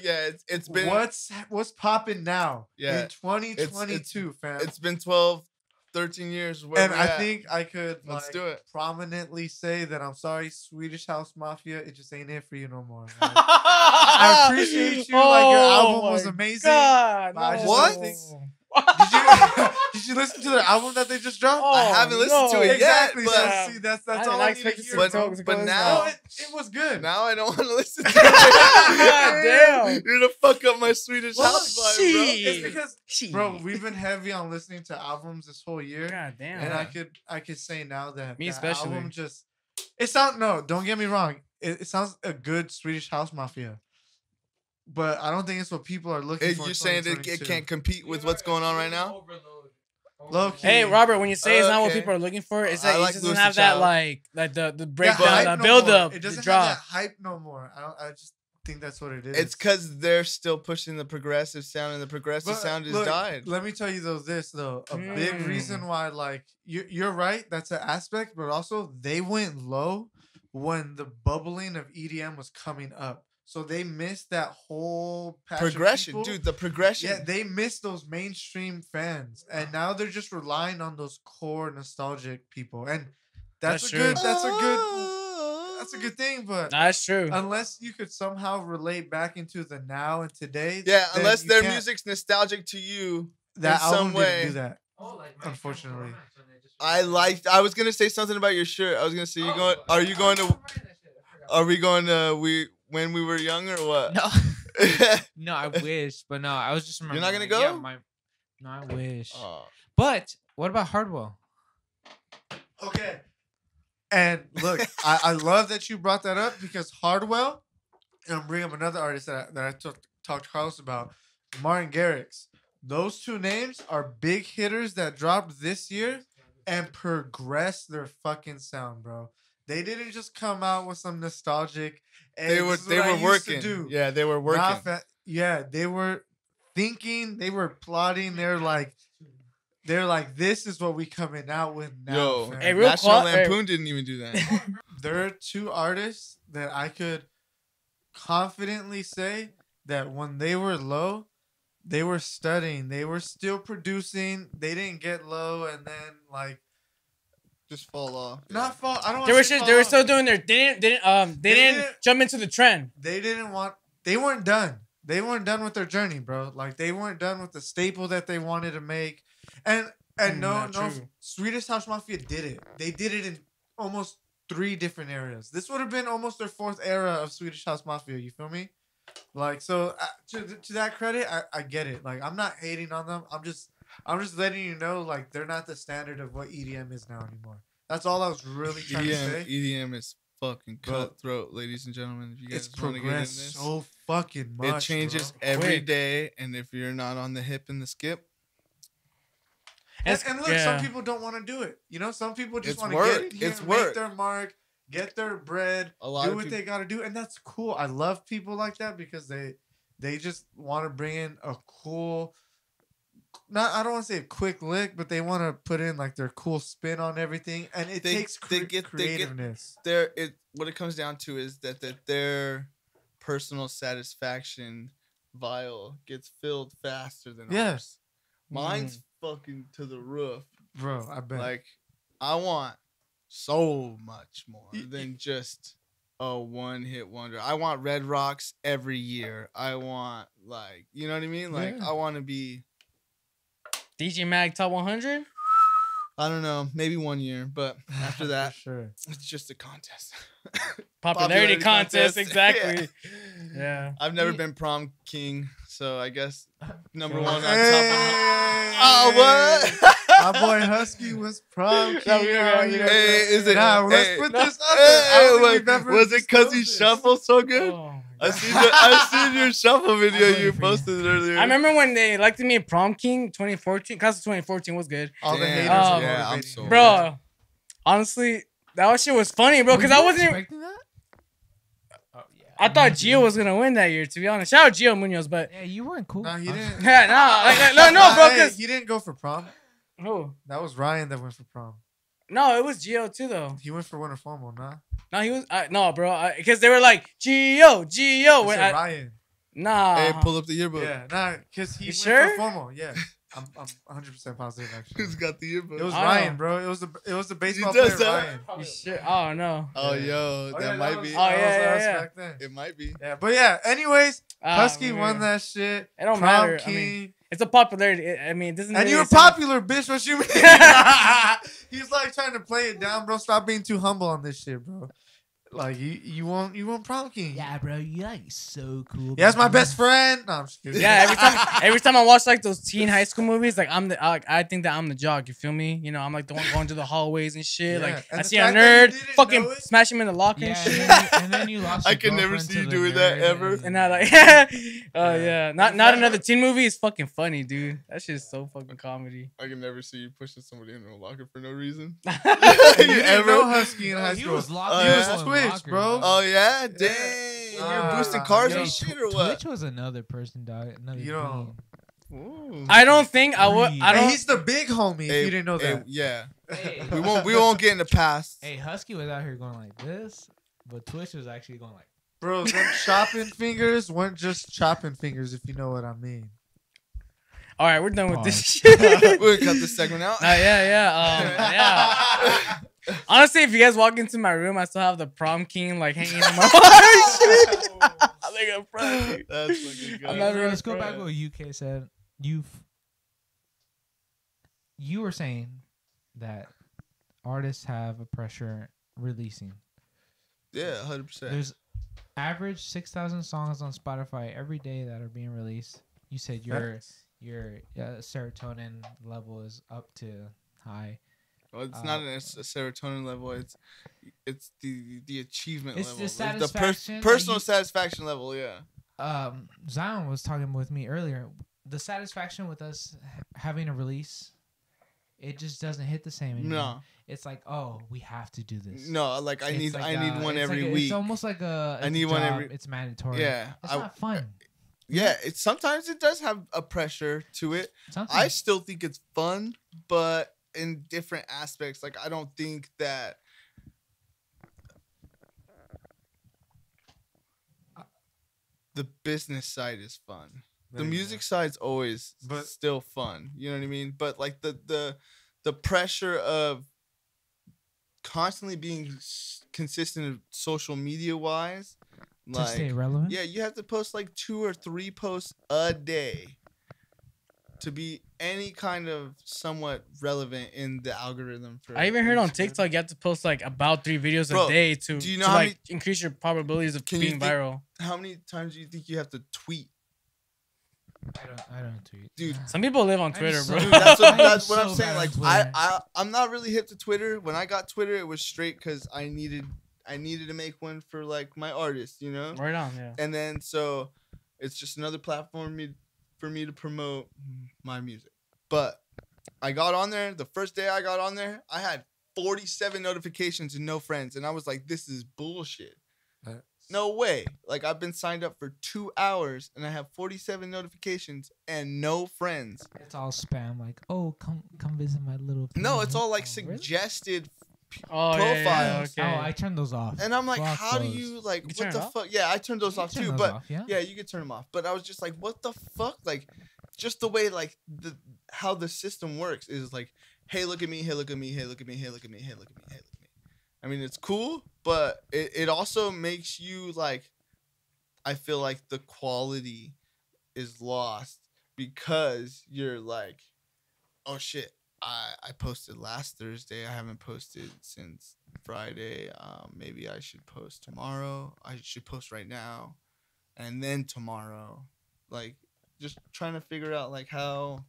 It's been what's popping now? Yeah, in 2022, fam. It's been 12, 13 years. And I think I could do it. prominently say that I'm sorry, Swedish House Mafia. It just ain't it for you no more. Man. I appreciate you. Like your album was amazing. God, I just what? don't think- Did you listen to the album that they just dropped? I haven't listened to it exactly. yet. So, see, that's all I need to hear. But now it was good. Now I don't want to listen to it. God damn. You're gonna fuck up my Swedish House vibe, bro. It's because, bro, we've been heavy on listening to albums this whole year. God damn. And I could say now that me the especially album just don't get me wrong. It sounds a good Swedish House Mafia. But I don't think it's what people are looking for. You're saying that it can't compete with what's going on right now? Low-key. Hey, Robert, when you say it's not what people are looking for, it's that it doesn't have that like the breakdown, the build up, it doesn't the drop. have that hype no more. I just think that's what it is. It's because they're still pushing the progressive sound, and the progressive sound has died. Let me tell you a big reason why, like, you're right, that's an aspect, but also they went low when the bubbling of EDM was coming up. So they missed that whole progression, dude. The progression. Yeah, they missed those mainstream fans, and now they're just relying on those core nostalgic people, and that's a good thing. But that's true. Unless you could somehow relate back into the now and today. Yeah, unless their music's nostalgic to you that in some way. Didn't do that. Unfortunately, I was gonna say something about your shirt. I was gonna say Are we going to when we were young or what? No. No, I wish, but no, I was just remembering. You're not gonna go? Yeah, no, I wish. But what about Hardwell? Okay. And look, I love that you brought that up because Hardwell, and I'm bringing up another artist that I talked to Carlos about, Martin Garrix. Those two names are big hitters that dropped this year and progressed their fucking sound, bro. They didn't just come out with some nostalgic. They were working. Yeah, they were working. They were thinking. They were plotting. They're like, this is what we coming out with now. Yo, National Lampoon didn't even do that. There are two artists that I could confidently say that when they were low, they were studying. They were still producing. They didn't get low and then just fall off. Not fall. I don't. They were still doing their. They didn't jump into the trend. They weren't done. They weren't done with their journey, bro. Like they weren't done with the staple that they wanted to make. And no, Swedish House Mafia did it. They did it in almost 3 different areas. This would have been almost their 4th era of Swedish House Mafia. You feel me? Like so, to that credit, I get it. Like I'm not hating on them. I'm just letting you know, like, they're not the standard of what EDM is now anymore. That's all I was really trying to say. EDM is fucking cutthroat, ladies and gentlemen. If you guys want to get in this, so fucking much. It changes every day, and if you're not on the hip and the skip. And look, some people don't want to do it. You know, some people just want to get here, make their mark, get their bread, do what they got to do, and that's cool. I love people like that because they just want to bring in a cool. I don't want to say a quick lick, but they want to put in like their cool spin on everything, and it takes creativeness. What it comes down to is that their personal satisfaction vial gets filled faster than ours. Mine's fucking to the roof, bro. I bet. Like, I want so much more than just a one-hit wonder. I want Red Rocks every year. I want, like, you know what I mean? Like, I want to be DJ Mag Top 100? I don't know. Maybe 1 year. But after that, sure. It's just a contest. Popularity contest. Exactly. Yeah. I've never been prom king. So I guess number 1 on top of Oh, what? My boy Husky was prom king. Is it? Let's put this up there. Was it because he shuffled so good? Oh. I seen your shuffle video you posted earlier. I remember when they elected me Prom King 2014. Class of 2014 was good. All the haters. Yeah, I'm so bro. Honestly, that shit was funny, bro. Because I wasn't expecting that. Oh, yeah. I thought Gio was gonna win that year. To be honest, shout out Gio Munoz, but yeah, you weren't cool. No, he didn't. no, bro. Cause he didn't go for prom. Who? That was Ryan that went for prom. No, it was Gio too though. He went for winter formal, nah. No, he was no, bro. Because they were like Gio. It's Ryan. Nah. Hey, pull up the yearbook. Yeah, nah, because he went sure? for formal. Yeah, I'm 100% positive actually. Who's got the yearbook? It was Oh. Ryan, bro. It was the baseball does player that? Ryan. You sure? Oh no. Oh, Yeah. yo, that might be. Oh, yeah, yeah. Back then. It might be. Yeah, but yeah. Anyways, Husky man. won that shit. It don't Prom matter. King. I mean, it's a popularity. I mean, it doesn't. And really you were sound- popular, bitch. What you mean? He's like trying to play it down, bro. Stop being too humble on this shit, bro. Like you won't Prom King. Yeah, bro, you like so cool. Yeah, that's my best friend. No, I'm just kidding. Yeah, every time I watch like those teen high school movies, like I think that I'm the jock. You feel me? You know, I'm like the one going to the hallways and shit. Yeah, Like and I the see a fact that you nerd, didn't fucking know it- smash him in the locker Yeah, and shit. and then you lost. I your can never girlfriend see to you the doing that nerd ever. And I like, oh yeah, not another teen movie is fucking funny, dude. That shit is so fucking comedy. I can never see you pushing somebody into a locker for no reason. You You didn't ever? know Husky in high He school. was locked. Oh, He yeah? was Twitch, bro. Oh yeah, dang! Ah, You're boosting cars yo, and shit or what? Twitch was another person, dog. Another You don't- being. Ooh. I don't think I would. I And don't. he's the big homie. If you didn't know that. Yeah, Hey, we won't get in the past. hey, Husky was out here going like this, but Twitch was actually going like. Bro, them chopping fingers weren't just chopping fingers, if you know what I mean. All right, we're done with this Pause. shit. We'll cut this segment out. Yeah. Honestly, if you guys walk into my room, I still have the Prom King like hanging in my wall. I'm like a Prom King. That's fucking good. I'm not Let's go gonna back to what UK said. You were saying that artists have a pressure releasing. Yeah, 100%. There's average 6,000 songs on Spotify every day that are being released. You said your serotonin level is up to high. Well, it's not a serotonin level. It's the achievement It's level. the It's satisfaction, personal like satisfaction level. Yeah. Zion was talking with me earlier. The satisfaction with us having a release, it just doesn't hit the same anymore. No. It's like, oh, we have to do this. No, like I It's need like, one it's every like week. It's almost like a. I it's need a one job, every. It's mandatory. Yeah, It's not fun. Yeah, it's sometimes it does have a pressure to it. Something. I still think it's fun, but in different aspects. Like I don't think that the business side is fun. There The you music side's always But- still fun. You know what I mean? But like the pressure of constantly being consistent social media wise, to like stay relevant. yeah, you have to post like 2 or 3 posts a day to be any kind of somewhat relevant in the algorithm. For I even heard on Instagram. TikTok you have to post like about 3 videos Bro, a day to, do you know to how like many- increase your probabilities of Can you being think- viral. How many times do you think you have to tweet? I don't tweet. Dude, Some people live on I'm Twitter, so- bro. Dude, that's I am what I'm so saying. bad Like on Twitter. I'm not really hip to Twitter. When I got Twitter, it was straight because I needed to make one for like my artist, you know. Right on, yeah. And then so it's just another platform for me to promote my music. But I got on there. The first day I got on there, I had 47 notifications and no friends, and I was like, "This is bullshit." No way. Like I've been signed up for 2 hours and I have 47 notifications and no friends. It's all spam. Like, oh, come visit my little. No, thing." it's all like Oh, really? suggested Oh, profiles. Yeah, Oh, okay. I turned those off. And I'm like, Fuck how do those. you like You what turn the it off? fuck? Yeah, I turned those You off turn too, those but off, yeah. yeah, you could turn them off. But I was just like, what the fuck? Like just the way like how the system works is like, hey, look at me, hey, look at me, hey, look at me, hey, look at me, hey, look at me, hey, look at me. I mean, it's cool, but it also makes you like, I feel like the quality is lost because you're like, oh shit, I posted last Thursday. I haven't posted since Friday. Maybe I should post tomorrow. I should post right now, and then tomorrow. Like, just trying to figure out like how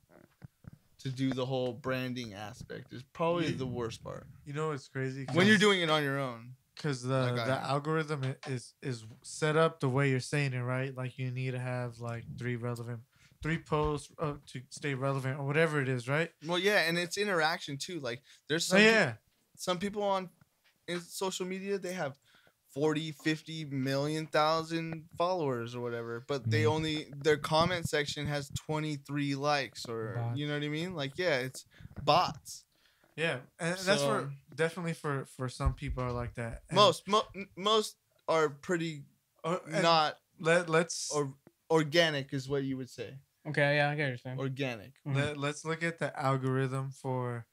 to do the whole branding aspect is probably the worst part. You know what's crazy? When you're doing it on your own. Because Like I the am. algorithm is set up the way you're saying it, right? Like you need to have like 3 posts to stay relevant or whatever it is, right? Well, yeah, and it's interaction too. Like, there's Oh, some people on in social media, they have 40, 50 million thousand followers or whatever, but they only their comment section has 23 likes or Bots. you know what I mean? Like, yeah, it's bots. Yeah, and that's for definitely for some people are like that. And Most are pretty not let's or organic is what you would say. Okay, yeah, I get what you're saying. Organic. Let's look at the algorithm for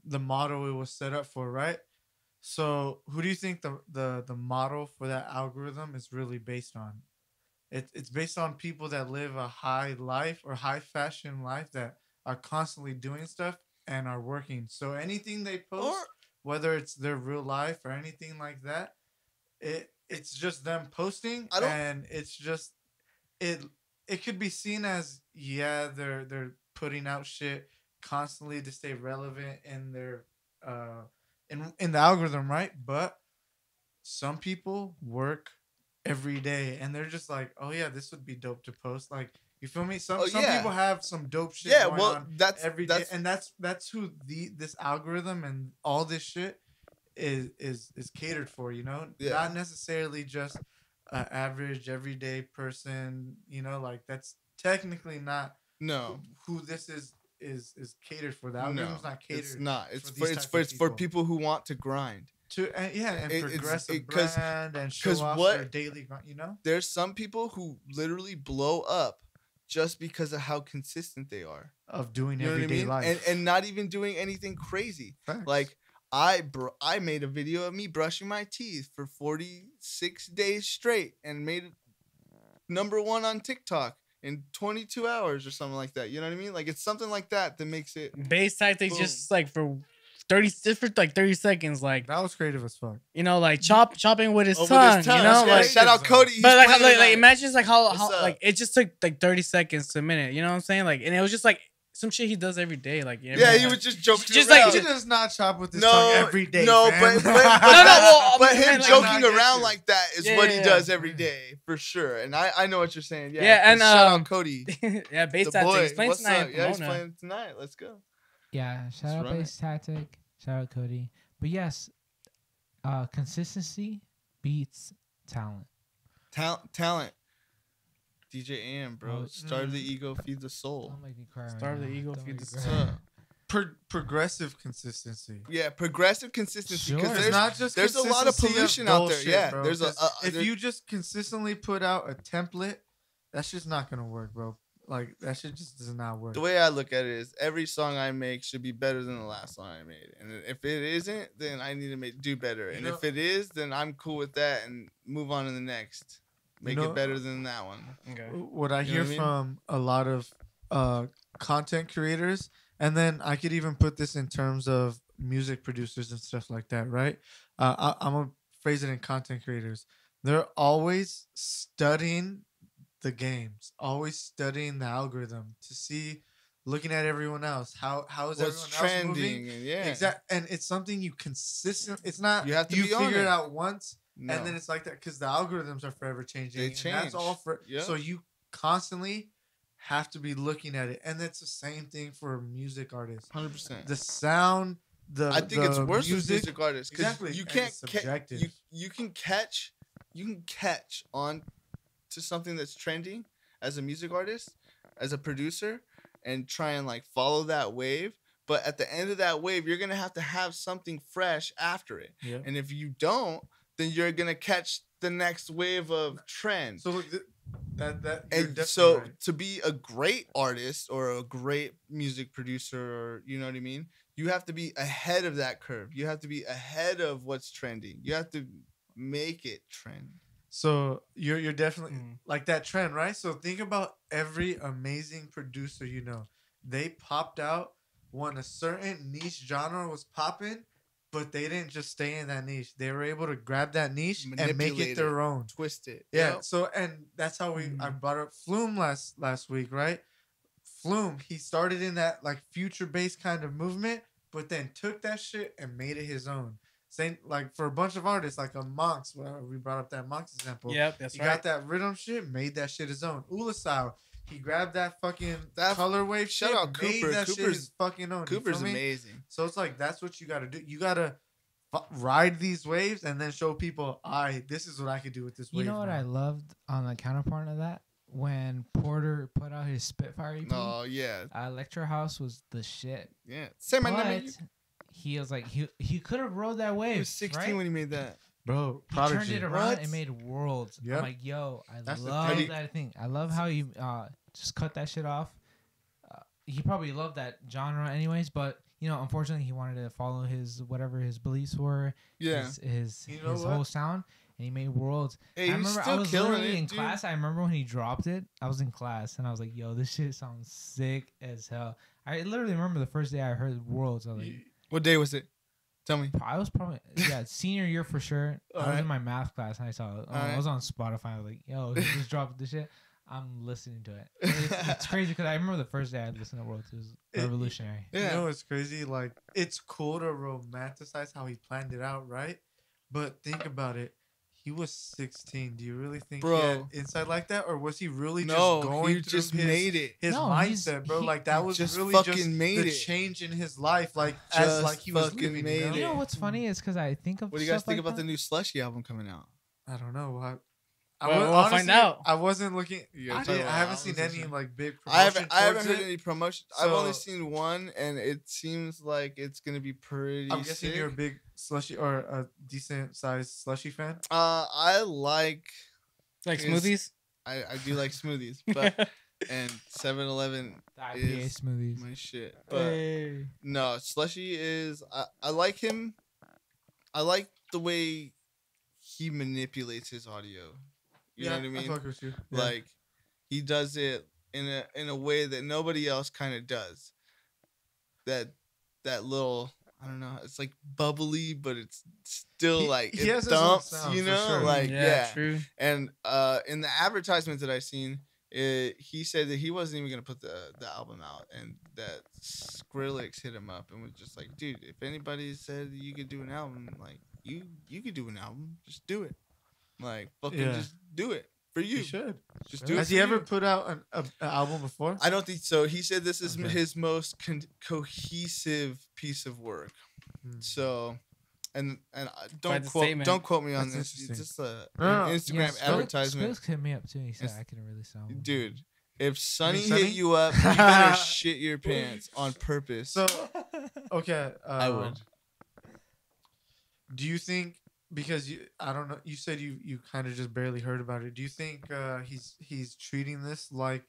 the model it was set up for, right? So who do you think the model for that algorithm is really based on? It's based on people that live a high life or high fashion life that are constantly doing stuff and are working. So anything they post, whether it's their real life or anything like that, it's just them posting, and it's just it could be seen as they're putting out shit constantly to stay relevant in their in the algorithm, right? But some people work every day and they're just like, oh yeah, this would be dope to post. Like, you feel me? Some people have some dope shit going on every day, and that's who this algorithm and all this shit is catered for, you know? Not necessarily just an average everyday person, you know, like that's technically not who this is catered for. The algorithm's not catered. It's not. It's for people who want to grind. And progressive brand and show off their daily grind, you know? There's some people who literally blow up just because of how consistent they are of doing everyday life and not even doing anything crazy. Facts. Like I made a video of me brushing my teeth for 46 days straight and made it #1 on TikTok in 22 hours or something like that. You know what I mean? Like, it's something like that makes it. Bass tactics just like for 30 seconds, like that was creative as fuck. You know, like chopping with his tongue. You know, like shout out Cody. But like imagine like how like it just took like 30 seconds to a minute. You know what I'm saying? Like, and it was just like some shit he does every day. Like, you know, he was just joking. Just around. Like he does not chop with his tongue every day. No, man. but him joking around like that is what he does every day for sure. And I know what you're saying. Yeah, and shout out Cody. Yeah, Bass Tactics. He's playing tonight. Yeah, he's playing tonight. Let's go. Yeah, shout out Bass Tactic. Shout out Cody. But yes, consistency beats talent. Talent. DJ AM, bro. Starve the ego, feed the soul. Don't make me cry. Starve the ego, feed the soul. Progressive consistency. Yeah, progressive consistency. Because there's not just there's a lot of pollution out there. Yeah, bro. There's if you just consistently put out a template, that's just not gonna work, bro. Like, that shit just does not work. The way I look at it is every song I make should be better than the last song I made. And if it isn't, then I need to do better. And if it is, then I'm cool with that and move on to the next. Make it better than that one. Okay. What I hear from a lot of content creators, and then I could even put this in terms of music producers and stuff like that, right? I'm going to phrase it in content creators. They're always studying the games, always studying the algorithm to see, looking at everyone else, how is everyone trending else moving? And it's something you it's not you have to figure it out once and then it's like that, because the algorithms are forever changing. They change. And that's all so you constantly have to be looking at it. And it's the same thing for music artists. 100%. The sound, I think it's worse with music artists because you can't you can catch on to something that's trending as a music artist, as a producer, and try and like follow that wave. But at the end of that wave, you're gonna have something fresh after it. Yeah. And if you don't, then you're gonna catch the next wave of trend. So look, so right. To be a great artist or a great music producer, or you know what I mean, you have to be ahead of that curve. You have to be ahead of what's trending. You have to make it trend. So you're definitely like that trend, right? So think about every amazing producer you know. They popped out when a certain niche genre was popping, but they didn't just stay in that niche. They were able to grab that niche and make it their own. Twist it. Yeah. Yep. So, and that's how I brought up Flume last week, right? Flume, he started in that like future-based kind of movement, but then took that shit and made it his own. Same, like for a bunch of artists, like a Monks, we brought up that Monks example. Yep, that's right. He got that rhythm shit, made that shit his own. Ulasau, he grabbed that fucking color wave shit. Shout out Cooper. That shit his fucking own. Cooper's amazing. So it's like, that's what you got to do. You got to ride these waves and then show people, this is what I could do with this wave. You know what I loved on the counterpart of that? When Porter put out his Spitfire EP. Oh, yeah. Electro House was the shit. Yeah. Say my name. he was like he could have rode that wave. He was 16 right? when he made that. Bro, He turned Prodigy. it around What? and made worlds. Yep. I'm like, yo, I That's the love thing. that thing. I love how he just cut that shit off. He probably loved that genre anyways, but you know, unfortunately, he wanted to follow his whatever his beliefs were. Yeah. His You know his what? whole sound, and he made worlds. Hey, I he's remember I still was killing literally it, in dude. class. I remember when he dropped it. I was in class and I was like, "Yo, this shit sounds sick as hell." I literally remember the first day I heard Worlds. I was like, What day was it? Tell me. I was probably senior year for sure. I was Alright. in my math class and I saw it. I was on Spotify. I was like, "Yo, he just dropped this shit." I'm listening to it. It's crazy because I remember the first day I listened to Worlds. It was revolutionary. You know what's crazy? Like, it's cool to romanticize how he planned it out, right? But think about it. He was 16. Do you really think he had insight like that? Or was he really just going he through just made it. his mindset, bro? Like, that was just really fucking just made the it. change in his life. Like, Just as like he was fucking living, made you know? You know what's funny is because I think of What do you guys stuff think like about that. the new Slushii album coming out? I don't know. We'll find out. I wasn't looking. You gotta I talk about haven't seen albums and any shit. like big I promotion. haven't heard towards it. any promotion. I've only So- seen one, and it seems like it's gonna be pretty. I'm guessing sick. you're a big Slushii or a decent sized Slushii fan. I like Like His- smoothies. I do like smoothies, but and 7-Eleven The IPA is smoothies. my shit. But Hey. no, Slushii is. I like him. I like the way he manipulates his audio. You know what I mean? fuck with you. Yeah. Like he does it in a way that nobody else kind of does. That little, I don't know, it's like bubbly, but it's still like he it has his own dumps, sound, you for know, sure. like yeah. True. And in the advertisements that I seen, he said that he wasn't even gonna put the album out, and that Skrillex hit him up and was just like, dude, if anybody said that you could do an album, like you could do an album, just do it. Like fucking just do it for you. He should. Just do it. Has for he ever you. put out an album before? I don't think so. He said this is Okay. his most cohesive piece of work. So, and Quite the statement. don't quote me on That's this. It's interesting. just No, an Instagram advertisement. Skrillex hit me up too. He said It's- I can release an album. Dude, if Sonny Sonny? hit you up, you better shit your pants on purpose. So, okay. I would. Do you think, because I don't know, you said you kind of just barely heard about it. Do you think he's treating this like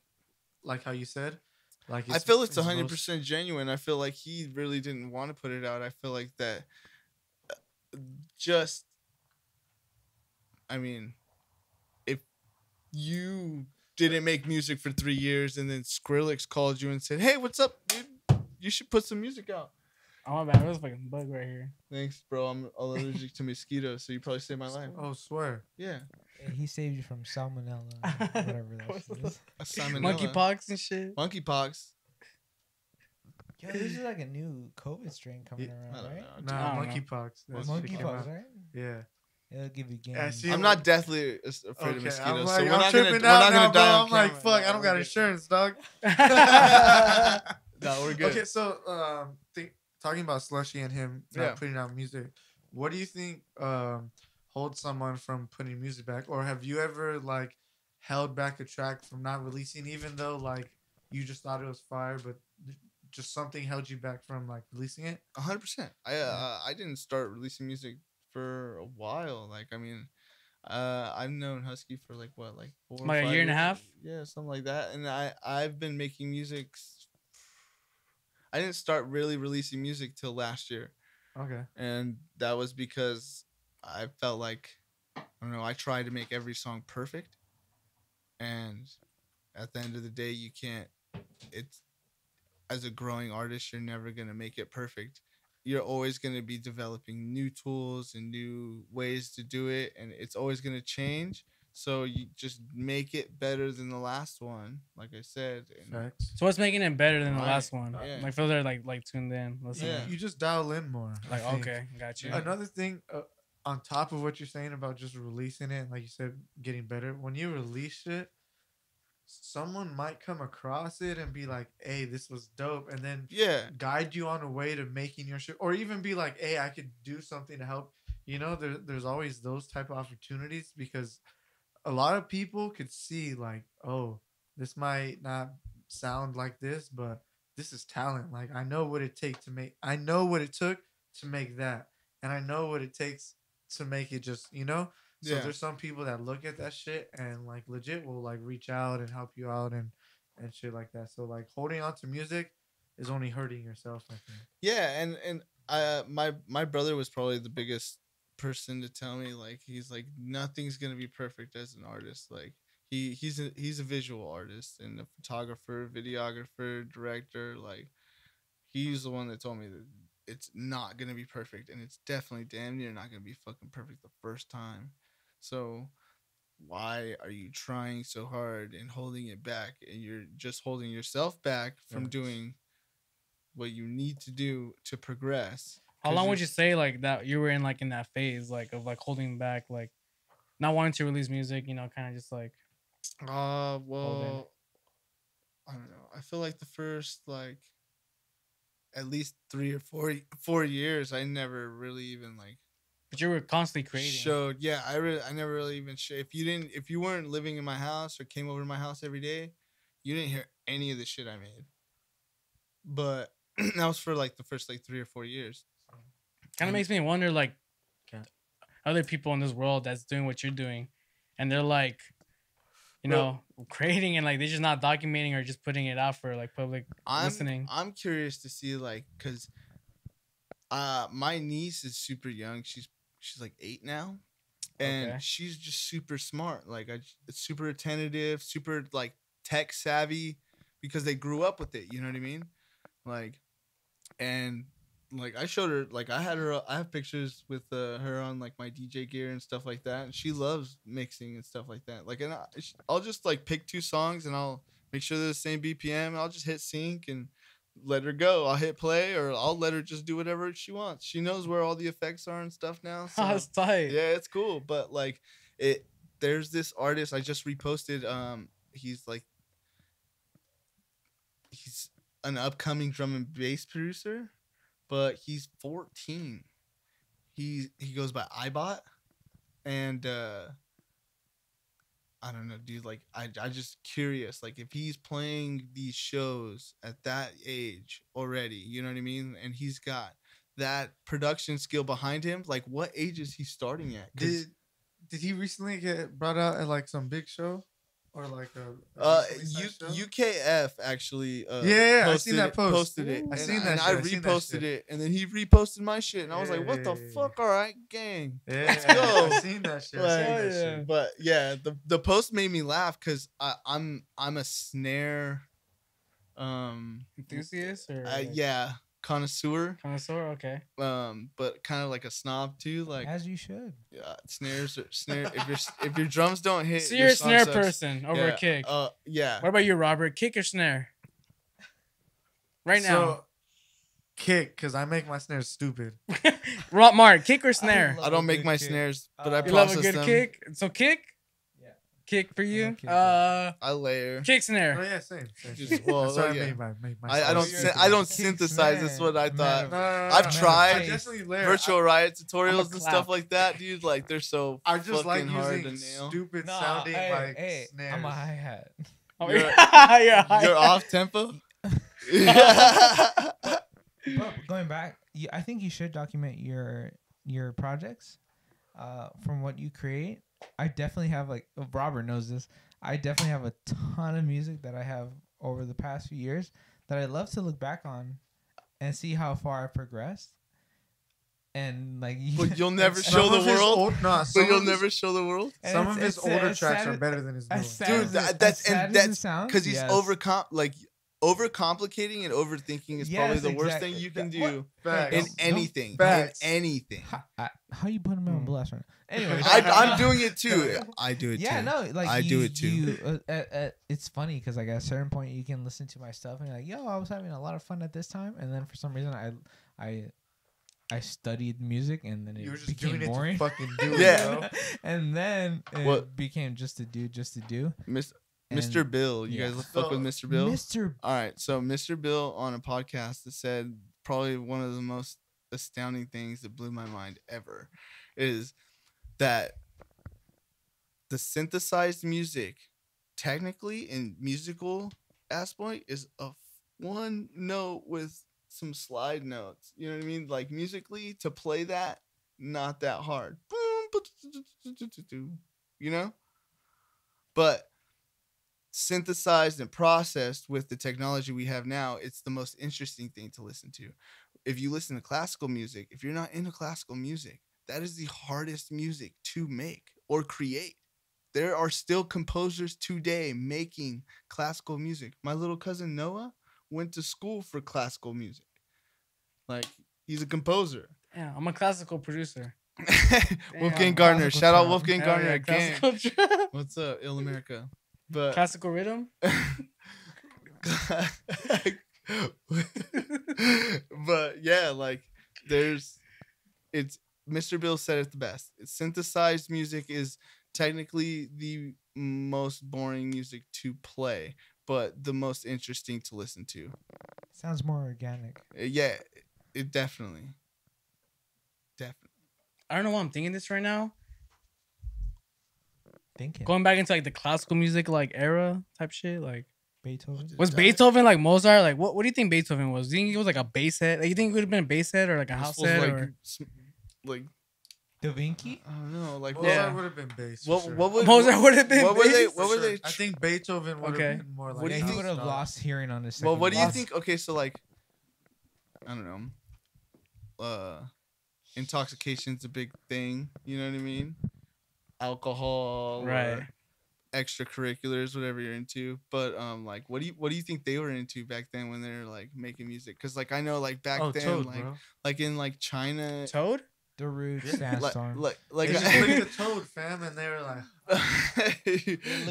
how you said? Like I feel it's his 100% genuine. I feel like he really didn't want to put it out. I feel like that just, I mean, if you didn't make music for 3 years and then Skrillex called you and said, hey, what's up, dude? You should put some music out. Oh my bad. There's a fucking bug right here. Thanks, bro. I'm allergic to mosquitoes, so you probably saved my life. Oh, swear. Yeah. He saved you from salmonella, whatever that shit is. A salmonella. Monkeypox and shit. Monkeypox. Yo, this is like a new COVID strain coming I around, don't right? know. Nah, I don't know. monkeypox. That shit came Monkeypox, out. right? Yeah. It'll give you Yeah, games. see, I'm not deathly afraid of Okay, mosquitoes, I'm so like, we're I'm not tripping gonna out now, bro. die on I'm like, camera. fuck, No, I don't we're got good. insurance, dog. No, we're good. Okay, so talking about Slushii and him not Yeah. putting out music, what do you think holds someone from putting music back? Or have you ever like held back a track from not releasing, even though like you just thought it was fire, but just something held you back from like releasing it? 100%. I didn't start releasing music for a while. Like, I mean, I've known Husky for like what, like 4 or Like a 5 year and a years? half? Yeah, something like that. And I've been making music. I didn't start really releasing music till last year, Okay. and that was because I felt like, I don't know, I tried to make every song perfect, and at the end of the day, you can't. It's, as a growing artist, you're never gonna make it perfect. You're always going to be developing new tools and new ways to do it, and it's always going to change. So you just make it better than the last one, like I said. And Facts. So what's making it better than the Right. last one? Yeah. Like for they're like tuned in. Listen. Yeah. You just dial in more. I Like think. okay, got you. Another thing, on top of what you're saying about just releasing it, like you said, getting better. When you release it, someone might come across it and be like, "Hey, this was dope," and then yeah, guide you on a way to making your shit, or even be like, "Hey, I could do something to help." You know, there's always those type of opportunities because a lot of people could see like, "Oh, this might not sound like this, but this is talent. Like I know what it took to make that, and I know what it takes to make it. Just So there's some people that look at that shit and like legit will like reach out and help you out and shit like that. So like holding on to music is only hurting yourself, I think. Yeah, and my brother was probably the biggest person to tell me, like, he's like, nothing's gonna be perfect as an artist. Like he's a visual artist and a photographer, videographer, director. Like he's the one that told me that it's not gonna be perfect, and it's definitely damn near not gonna be fucking perfect the first time. So why are you trying so hard and holding it back, and you're just holding yourself back from doing what you need to do to progress? How long would you say like that you were in like in that phase like of like holding back, like not wanting to release music, kind of just like well, I don't know. I feel like the first like at least 3 or 4 years I never really even like. But you were constantly creating. Showed, yeah. I never really even if you weren't living in my house or came over to my house every day, you didn't hear any of the shit I made. But that was for like the first like 3 or 4 years. Kind of makes me wonder, like, other people in this world that's doing what you're doing, and they're like, creating and like they're just not documenting or just putting it out for like public listening. I'm curious to see, like, because my niece is super young. She's like 8 now, and she's just super smart. Like, super attentive, super like tech savvy, because they grew up with it. You know what I mean? Like, and like I showed her, like I have pictures with her on like my DJ gear and stuff like that, and she loves mixing and stuff like that. Like, and I'll just like pick 2 songs and I'll make sure they're the same BPM. And I'll just hit sync and let her go. I'll hit play, or I'll let her just do whatever she wants. She knows where all the effects are and stuff now. So that's tight. Yeah, it's cool. But like there's this artist I just reposted. He's an upcoming drum and bass producer, but he's 14. He goes by iBot, and I don't know, dude. Like I just curious, like if he's playing these shows at that age already, you know what I mean? And he's got that production skill behind him. Like, what age is he starting at? Did he recently get brought out at like some big show? Or like UKF actually posted, I seen that post. Posted it. I seen that and shit. I reposted it, and then he reposted my shit, and I was like, what the fuck? All right, gang. Yeah, let's go. I seen that shit. But yeah, the post made me laugh because I'm a snare enthusiast, or connoisseur. Okay. But kind of like a snob too, like as you should. Yeah, snare. If your drums don't hit, so you're a snare person over a kick. Yeah. What about you, Robert? Kick or snare? Right now. Kick, because I make my snares stupid. Mark, kick or snare? I don't make my snares, but I You process love a good them. kick. So kick. Kick for you. I layer. Kick snare. Oh yeah, same. Well, so yeah. I I don't synthesize. That's what I thought. I've tried virtual riot tutorials and stuff like that, dude. Like they're so I just fucking like hard using to nail. stupid sounding like snares. I'm a hi-hat. Oh, you're off tempo. But going back, I think you should document your projects from what you create. I definitely have, like, Robert knows this, I definitely have a ton of music that I have over the past few years that I love to look back on and see how far I progressed. And like, but you'll never show the world. But you'll never show the world. Some of his older tracks are better than his new ones. Dude, that's because he's overcomplicating and overthinking is probably the worst thing you can do in anything. In anything. How you putting me on blast right now? Anyway, I'm doing it too. I do it too. Yeah, no, like I do it too. It's funny because like at a certain point you can listen to my stuff and you're like, yo, I was having a lot of fun at this time, and then for some reason I studied music and then it became boring. It to fucking do yeah, and then it became just to do. Mr. Bill, you guys fuck with Mr. Bill? All right, so Mr. Bill on a podcast that said probably one of the most astounding things that blew my mind ever is that the synthesized music, technically in musical aspect, is a one note with some slide notes. You know what I mean? Like musically, to play that, not that hard. You know? But synthesized and processed with the technology we have now, it's the most interesting thing to listen to. If you listen to classical music, if you're not into classical music, that is the hardest music to make or create. There are still composers today making classical music. My little cousin Noah went to school for classical music. Like, he's a composer. Yeah, I'm a classical producer. Wolfgang Gardner. Shout out Wolfgang Gardner again. Classical, What's up, Ill America? But classical rhythm. but yeah, like it's Mr. Bill said it the best. Synthesized music is technically the most boring music to play, but the most interesting to listen to. Sounds more organic. Yeah, it definitely. I don't know why I'm thinking this right now. Thinking. Going back into like the classical music like era type shit, like Beethoven. was Beethoven like Mozart? Like what do you think Beethoven was? Do you think he was like a bass head? Like you think it would have been a bass head or like a house head like Da Vinci? I don't know, like Mozart would have been bass. Mozart would have been. What were they? bass? What were they? I think Beethoven would have been more like. What do you He think? would have lost hearing on his second. Well, what do you boss. think? Okay, so like, I don't know. Intoxication's a big thing. You know what I mean? Alcohol, Right? Or extracurriculars, whatever you're into. But like, what do you think they were into back then when they were like making music? Because like I know like back then, Toad, like bro. like in like China, Toad. The Rude like Sandstorm. like They just picked a Toad, fam, and they were like,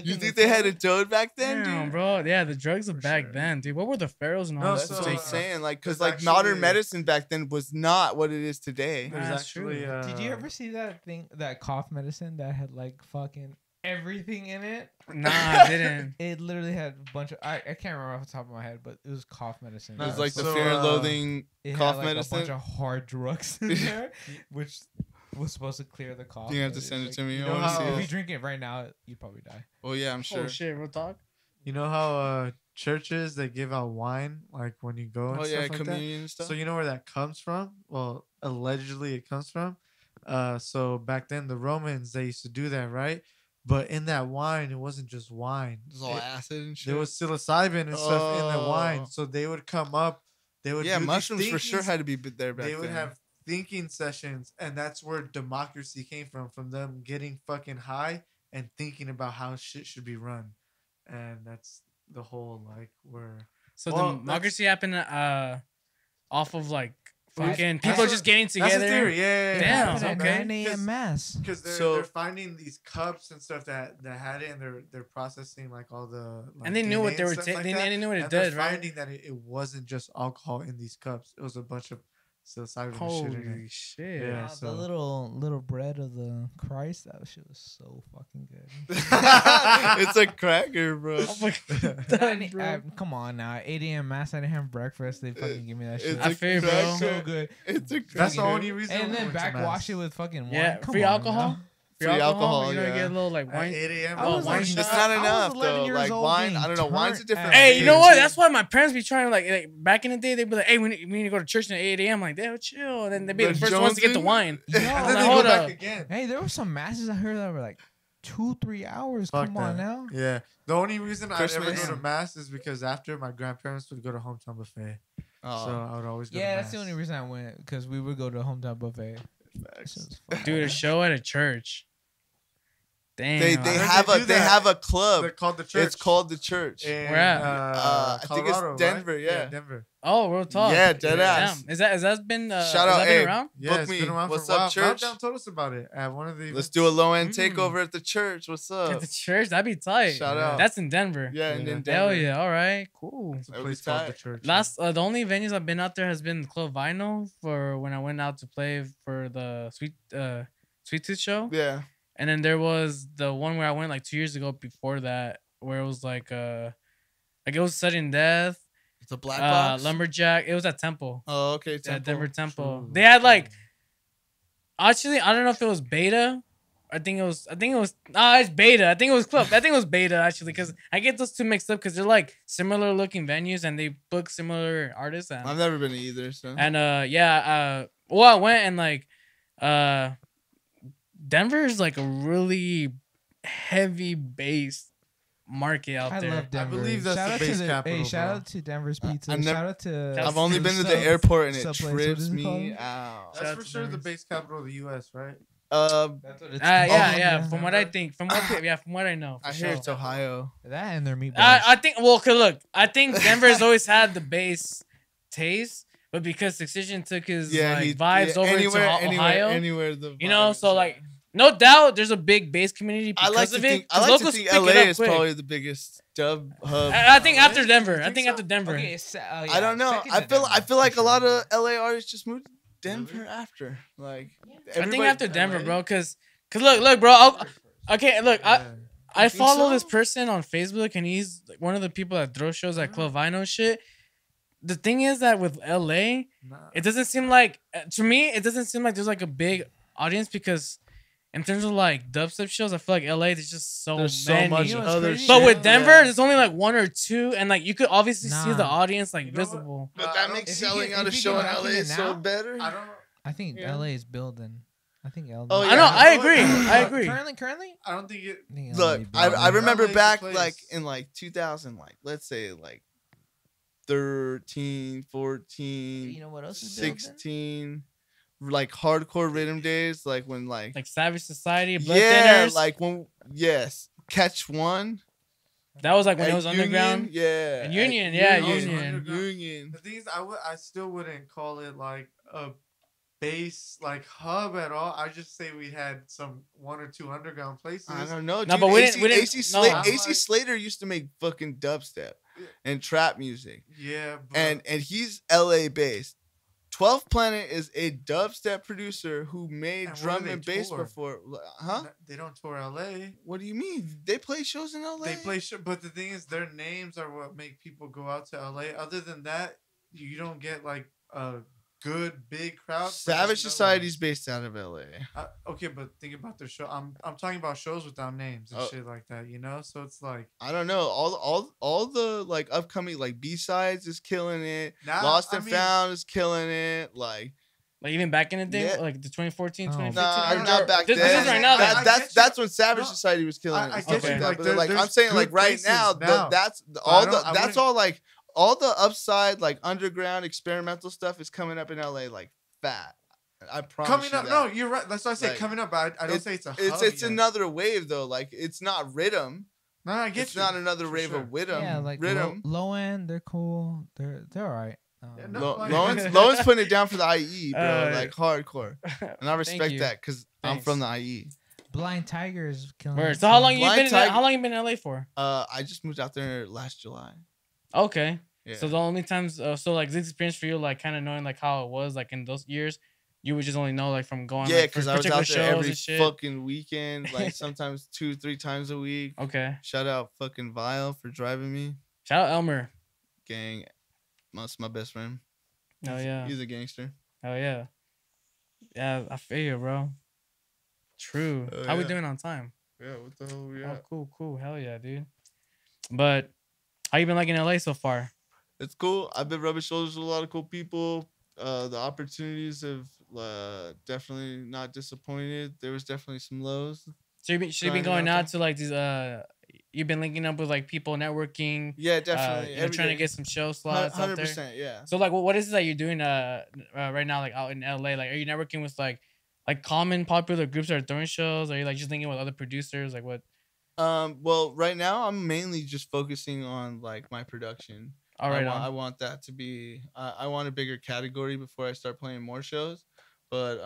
you think they had a Toad back then, Damn, dude? bro. Yeah, the drugs of For back sure. then, dude. What were the pharaohs and all No, that? That's so, what I'm stuff? saying. Like, because there's like modern actually- medicine back then was not what it is today. there's That's actually. true. Did you ever see that thing, that cough medicine that had like fucking everything in it? Nah, I didn't. It literally had a bunch of, I can't remember off the top of my head, but it was cough medicine. It was Nah, like the so, fear and loathing It cough had like medicine. a bunch of hard drugs in there, which was supposed to clear the cough. You have but to it's send it like- to me. you I know want to how- see If you it. drink it right now, you'd probably die. Oh yeah, I'm sure. Oh shit, real talk. You know how churches they give out wine like when you go and Oh stuff yeah, like that. communion and stuff. So you know where that comes from? Well, allegedly it comes from. So back then the Romans they used to do that, right? But in that wine, it wasn't just wine. It was all acid and shit. There was psilocybin and stuff in the wine. Oh. So they would come up. They would yeah, do these mushrooms for sure thinkings- had to be there back They then. would have thinking sessions, and that's where democracy came from them getting fucking high and thinking about how shit should be run, and that's the whole like where. So Well, democracy happened off of like fucking That's people a- just getting That's the together. theory, yeah. Damn, Happened okay. at 9 a.m. mass. Because So- they're finding these cups and stuff that had it, and they're processing like all the. Like, And they knew DNA what they and were. stuff They like that. knew what it And they're did, right? finding that it wasn't just alcohol in these cups. It was a bunch of psilocybin and shit in Holy it. shit! Yeah. Wow, so- the little bread of the Christ, that shit was so fucking good. It's a cracker, bro. Oh my God, bro. Come on now, 8 a.m. mass. I didn't have breakfast. They fucking give me that shit. It's I a feel you, bro. cracker. So good. It's a cracker. That's the only reason. And we then went to backwash mass. it with fucking wine. Yeah, Come free on alcohol. now. Free alcohol, You know, yeah. get a little like At wine. 8 a.m. I was wine like, shot. It's not I was enough 11 though. years Like old wine, being I don't know. Wine's a turned different. at Hey, you thing. know what? That's why my parents be trying to like back in the day. They'd be like, "Hey, we need to go to church at 8 a.m." Like, "Damn, chill." And then they'd be the The first ones to get the Jonesing? wine. Yo, And Like, then they hold go up. back again. hey, there were some masses I heard that were like 2-3 hours. Fuck Come on that. now. Yeah. The only reason I ever Christmas. go to mass is because after my grandparents would go to hometown buffet, Oh, so I would always go. Yeah, to that's the mass. only reason I went, because we would go to a hometown buffet. That facts. shit was fucking Dude, a good. show at a church. Damn. They I heard have they a do they that. have a club. They're called the church. It's called the church. In, Where at? I think it's Colorado, right? Denver, yeah. Denver. Oh, real talk. Yeah, dead Yeah. ass. Damn. Has that been Shout has out, that been hey. around? Yeah, Book it's me. been around What's for a while. up, church? Meltdown told us about it at one of the. Let's do a low end Mm. takeover at the church. What's up? At the church, that'd be tight. Shout Yeah. out. That's in Denver. Yeah, and Yeah. then Hell Denver. yeah. All right. Cool. It's a That'd be place called the tight. church. Last the only venues I've been out there has been Club Vinyl for when I went out to play for the Sweet Tooth show. Yeah. And then there was the one where I went like 2 years ago before that, where it was like it was sudden death, It's a black box. lumberjack. It was at Temple, Oh, okay. at Temple. Denver Temple. True. They had like, actually I don't know if it was beta, I think it was. Nah, it's Beta. I think it was Club. I think it was Beta actually, because I get those two mixed up because they're like similar looking venues and they book similar artists. And, I've never been to either. So and well, I went and like Denver is like a really heavy bass market out there. I love Denver. I believe that's the bass capital. Hey, shout out to Denver's Pizza. Shout out to. I've only been to the airport and it Subway, trips what is it me called? out. That's for sure the bass capital of the U.S., right? That's what it's Yeah. From what I think, from what I know. I hear it's Ohio. That and their meatballs. I think. Well, cause look, I think Denver has always had the bass taste, but because Excision took his vibes over to Ohio, anywhere the you know, so like. No doubt, there's a big bass community because I like to of it. think LA is probably the biggest dub hub. I think after Denver. I think so? after Denver. Okay, I don't know. I feel like a lot of LA artists just moved to Denver after. Like I think after Denver, bro. Cause look, bro. I follow this person on Facebook, and he's one of the people that throw shows at Club Vinyl shit. The thing is that with LA, it doesn't seem like to me, it doesn't seem like there's like a big audience because. In terms of like dubstep shows, I feel like LA there's just so much other shit. But with Denver, there's only like one or two, and like you could obviously see the audience like visible. But that makes selling out a show in LA so better. I think LA is building. I think LA. Oh, yeah. I know. I agree. Currently, I don't think it. Look, I remember back like in like 2000, like let's say like 13, 14, you know what else is 16. Like hardcore rhythm days, like when like Savage Society, Blood Thinners. like when Catch One. That was like when it was Union, underground. yeah, and Union, Union. The thing is, I still wouldn't call it like a bass like hub at all. I just say we had some one or two underground places. I don't know. No, dude. but we didn't. AC Slater used to make fucking dubstep and trap music. Yeah, and he's LA based. 12th Planet is a dubstep producer who made drum and bass before. Huh? They don't tour LA. What do you mean? They play shows in LA? They play shows, but the thing is, their names are what make people go out to LA. Other than that, you don't get like a good big crowd. Savage Society's based out of LA. Okay, but think about their show. I'm talking about shows without names and shit like that, you know. So it's like I don't know. All the like upcoming like B-sides is killing it. Lost and Found is killing it. Like even back in the day, like the 2014, 2015. Nah, not back then. This is right now. That's when Savage Society was killing it. I guess like I'm saying, like right now, that's all like. All the upside, like underground experimental stuff, is coming up in LA like fat. I promise. Coming you up, that. no, you're right. That's why I say like, coming up. But I don't say it's a. It's another wave though. Like it's not Riddim. No, I get it's not another rave of Riddim. Yeah, like Riddim. low end, they're cool. They're all right. Lowen's putting it down for the IE, bro. Like hardcore, and I respect that because I'm from the IE. Blind Tiger is killing. So how long you been? How long you been in LA for? I just moved out there last July. Okay. Yeah. So the only times, so like this experience for you, like kind of knowing like how it was like in those years, you would just only know like from going. Yeah, because I was out there every fucking fucking weekend, like sometimes 2-3 times a week. Okay. Shout out fucking Vile for driving me. Shout out Elmer. Gang, that's my best friend. Oh yeah. He's a gangster. Oh yeah. Yeah, I feel you, bro. True. How we doing on time? Yeah, what the hell we at? Oh, cool. Hell yeah, dude. But how you been liking LA so far? It's cool. I've been rubbing shoulders with a lot of cool people. The opportunities have definitely not disappointed. There was definitely some lows. So you've been going out to like these you've been linking up with like people networking. Yeah, definitely. Trying to get some show slots 100%, out there. 100%, yeah. So like what is it that you're doing right now, like out in LA? Like are you networking with like common popular groups that are throwing shows? Or are you like just linking with other producers? Like what? Well, right now I'm mainly just focusing on like my production. All right. I want that to be. I want a bigger category before I start playing more shows. But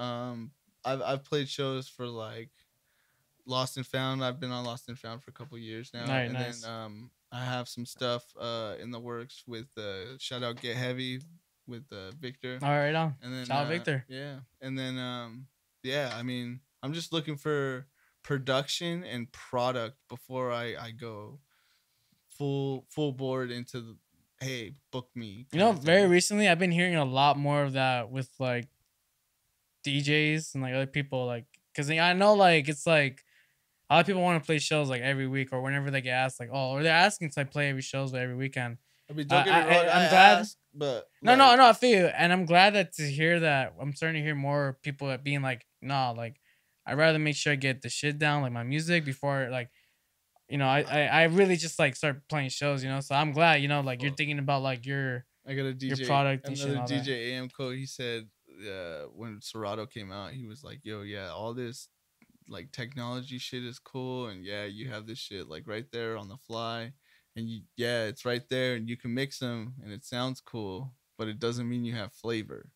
I've played shows for like Lost and Found. I've been on Lost and Found for a couple years now. Nice. Then I have some stuff in the works with shout out Get Heavy with Victor. All right, on. And then shout out Victor. Yeah, and then I mean I'm just looking for production and product before I go full board into the hey, book me. You know, very recently I've been hearing a lot more of that with like DJs and like other people, like because I know like it's like a lot of people want to play shows like every week or whenever they get asked, like, oh, or they're asking to like play every shows every weekend. I mean, don't get me wrong. I'm glad. But No, I feel you, and I'm glad that to hear that. I'm starting to hear more people being like, nah, like, I'd rather make sure I get the shit down, like my music, before like, you know, I really just like start playing shows, you know. So I'm glad, you know, like you're thinking about like your I got a DJ, your product and another shit. DJ AM code. He said when Serato came out, he was like, yo, yeah, all this like technology shit is cool, and yeah, you have this shit like right there on the fly. And yeah, it's right there, and you can mix them, and it sounds cool, but it doesn't mean you have flavor.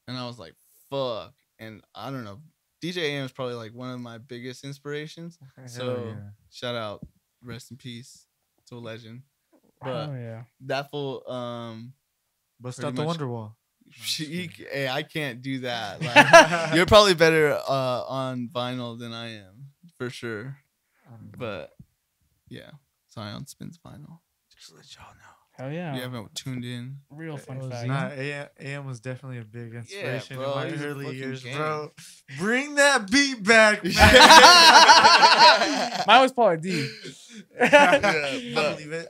And I was like, fuck. And I don't know, DJ AM is probably like one of my biggest inspirations. So shout out, rest in peace to a legend. But that fool, bust out the Wonderwall. Hey, I can't do that. Like, you're probably better on vinyl than I am, for sure. But yeah. Zion spins vinyl. Just to let y'all know. Hell yeah. You haven't tuned in. Real fun fact. Nah, AM was definitely a big inspiration in my early years, game. bro. Bring that beat back, man. Mine was Pauly D. I believe it.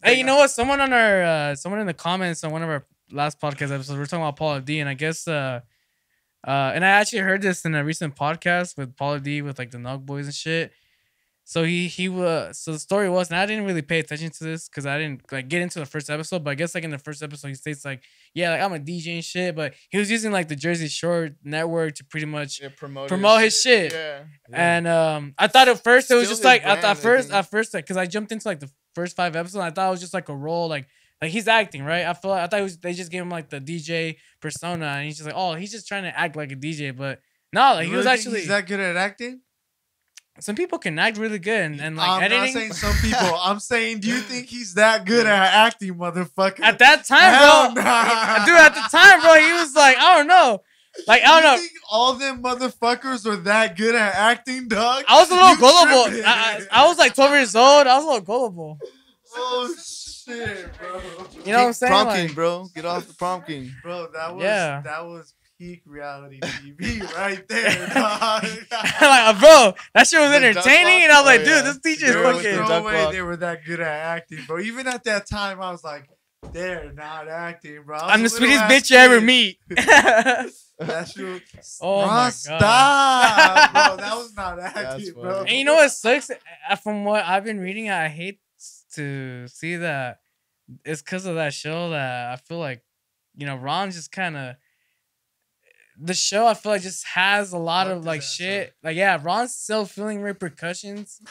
Hey, you know what? Someone on our someone in the comments on one of our last podcast episodes, we're talking about Pauly D, and I guess and I actually heard this in a recent podcast with Pauly D with like the Nug Boys and shit. So he was, so the story was, and I didn't really pay attention to this because I didn't like get into the first episode, but I guess like in the first episode he states like, yeah, like I'm a DJ and shit, but he was using like the Jersey Shore network to pretty much promote his shit. Yeah. And I thought at first it was just like at first like, because I jumped into like the first 5 episodes, I thought it was just like a role, like he's acting, right? I thought they just gave him like the DJ persona, and he's just like, oh, he's just trying to act like a DJ, but no, like he was actually. He's that good at acting? Some people can act really good and like I'm editing. I'm not saying some people. I'm saying, do you think he's that good at acting, motherfucker? At that time, bro. Dude, at the time, bro, he was like, I don't know. Like, I don't know. Think all them motherfuckers are that good at acting, dog? I was a little gullible. I was like 12 years old. I was a little gullible. Oh, shit, bro. You know what I'm saying? Prom like, King, bro. Get off the Prom King. Bro, that was peak reality TV right there, dog. Like, bro, that shit was entertaining, and I was like, dude, this DJ is fucking. There's no way they were that good at acting, bro. Even at that time, I was like, they're not acting, bro. I'm the sweetest bitch you ever meet. That shit. Oh my god! Stop, bro. That was not acting, bro. And you know what sucks? From what I've been reading, I hate to see that it's because of that show that I feel like, you know, Ron's just kind of. The show, I feel like, just has a lot of like shit. Like, yeah, Ron's still feeling repercussions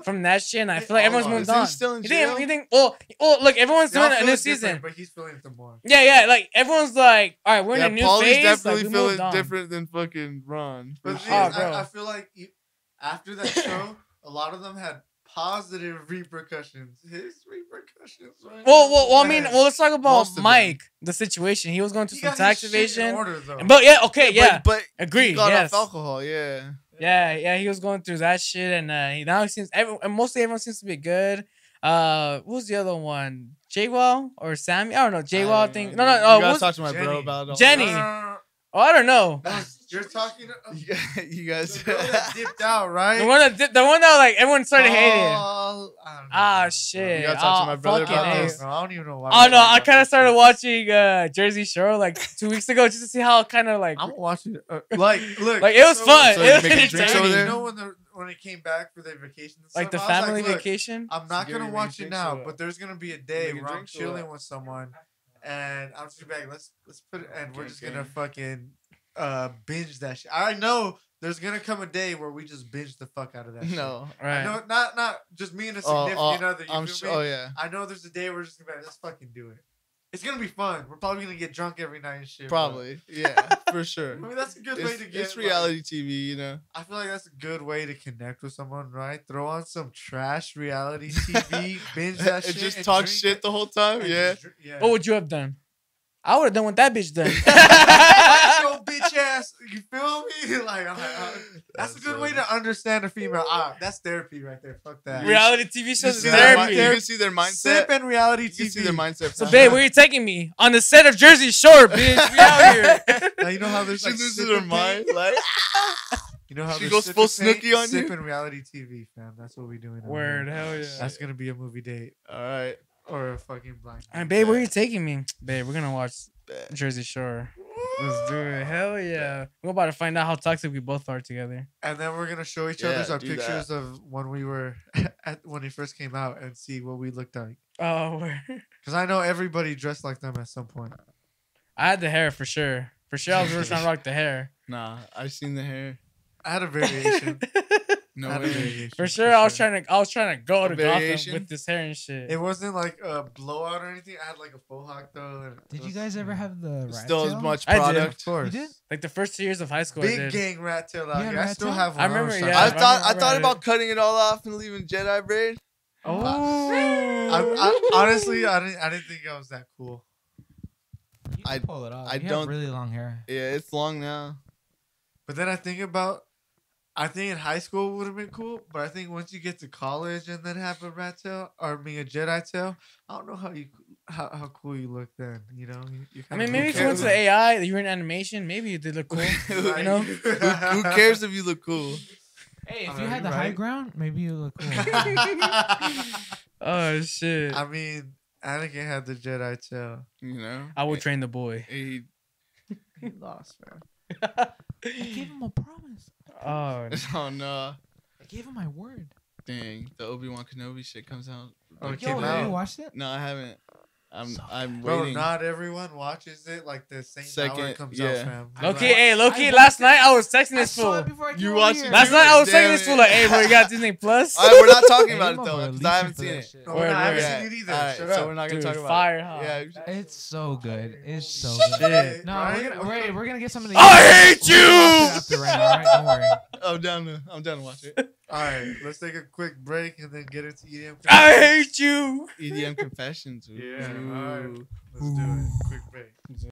from that shit, and I feel like everyone's moved on. Still in jail? You think? Well, look, everyone's doing a new season, but he's feeling it more. Yeah, like everyone's like, all right, we're in a new Pauly's phase. Definitely like, feeling different than fucking Ron. But I feel like after that show, a lot of them had positive repercussions. His repercussions. Right? Well, I mean, let's talk about Mike. The situation, he was going through some tax evasion. But yeah, okay, yeah, but agree. He got off alcohol, yeah. He was going through that shit, and now he seems. Mostly everyone seems to be good. Who's the other one? Jaywell or Sammy? I don't know. Jaywell, I think. No. You gotta talk to my bro about it. Jenny. Oh, I don't know. You're talking. You guys. The girl that dipped out, right? The one that like everyone started hating. Shit. You gotta talk to my brother about this. I don't even know why. Oh no, I kind of started watching Jersey Shore like 2 weeks ago just to see how kind of like. I'm watching. Like, look, like it was fun. So it was entertaining. You know when it came back for their vacation, and like stuff, the family vacation. I'm not gonna watch it now, but there's gonna be a day where I'm chilling with someone, and I'm just back. Let's put it, and we're just gonna fucking. Binge that shit. I know there's gonna come a day where we just binge the fuck out of that shit. No, right. No, not just me and a significant other. I'm sure. Oh yeah. I know there's a day where we're just gonna be like, let's fucking do it. It's gonna be fun. We're probably gonna get drunk every night and shit. Probably, yeah, for sure. I mean, that's a good way to get. It's reality TV, you know. I feel like that's a good way to connect with someone, right? Throw on some trash reality TV, binge that shit, and just talk shit the whole time. Yeah. What would you have done? I would have done what that bitch done. Yo, bitch ass. You feel me? Like, I'm like that's a good way to understand a female. That's therapy right there. Fuck that. Reality TV shows is therapy. You can see their mindset. Sip and reality TV. You can see their mindset. So, babe, where are you taking me? On the set of Jersey Shore, bitch. We out here. Now, you know how there's like this is their mind. Like, You know how She the goes full sipping Snooki on you? sipping reality TV, fam. That's what we doing. over Word, here. hell yeah. That's gonna be a movie date All right. or a fucking blind. All right, date. babe, where you taking me? Babe, we're gonna watch Bet. Jersey Shore. Let's do it. Hell yeah. We're about to find out how toxic we both are together. And then we're gonna show each Yeah, other our do pictures of when we were when he first came out and see what we looked like. Oh, word. Because I know everybody dressed like them at some point. I had the hair for sure. For sure, I was really trying to rock the hair. Nah, I've seen the hair. I had a variation. No I had a way. variation, For sure, I was trying to go A to Gotham variation? with this hair and shit. It wasn't like a blowout or anything. I had like a faux hawk though. And it Did you was- guys ever have the rat Still tail? as much I did. product. Of course. You did? Like the first 2 years of high school, I Big did. gang rat tail out You had here. I rat still tail? have one. I remember, was shocked. yeah. I I thought remember about it. cutting it all off and leaving Jedi braid. I honestly, I didn't think I was that cool. You can I- pull it off. I You have don't- really long hair. Yeah, it's long now. But then I think in high school would have been cool. But I think once you get to college and then have a rat tail, or I mean a Jedi tail, I don't know how cool you look then. You know, you I mean, kinda maybe look if you went to cool. the AI, you were in animation, maybe you did look cool. Who You know? who cares if you look cool? Hey, if Are you had you the high right? ground, maybe you look cool. Oh shit! I mean, Anakin had the Jedi tail. You know? I will train the boy. He, He lost, man. I gave him a promise. Oh, oh no. I gave him my word. Dang, the Obi-Wan Kenobi shit comes out. Oh, it Yo, came have you out. watched it? No, I haven't. I'm Bro, waiting. not everyone watches it like the same hour Second, it comes yeah. out, fam. Low-key, Like, hey, low-key, I last night I was texting I this saw it fool. before I came You over watched here. it Last night I was Damn texting this it. fool like, hey, bro, you got Disney Plus? All right, we're not talking Hey, about you it motherfucker though, because leeching I haven't for seen that it. shit. No, Word, I haven't word. seen it either. Alright, Shut so up. we're not gonna Dude, talk about fire, it. huh? Yeah, It's so good. It's so Shit, good. No, right? we're gonna get some of the. I hate We'll you! watch it after right now, all right? Don't worry. I'm down to watch it. All right, let's take a quick break and then get into EDM. I hate you. EDM Confessions. Yeah, Ooh. alright. Let's do it. Quick break.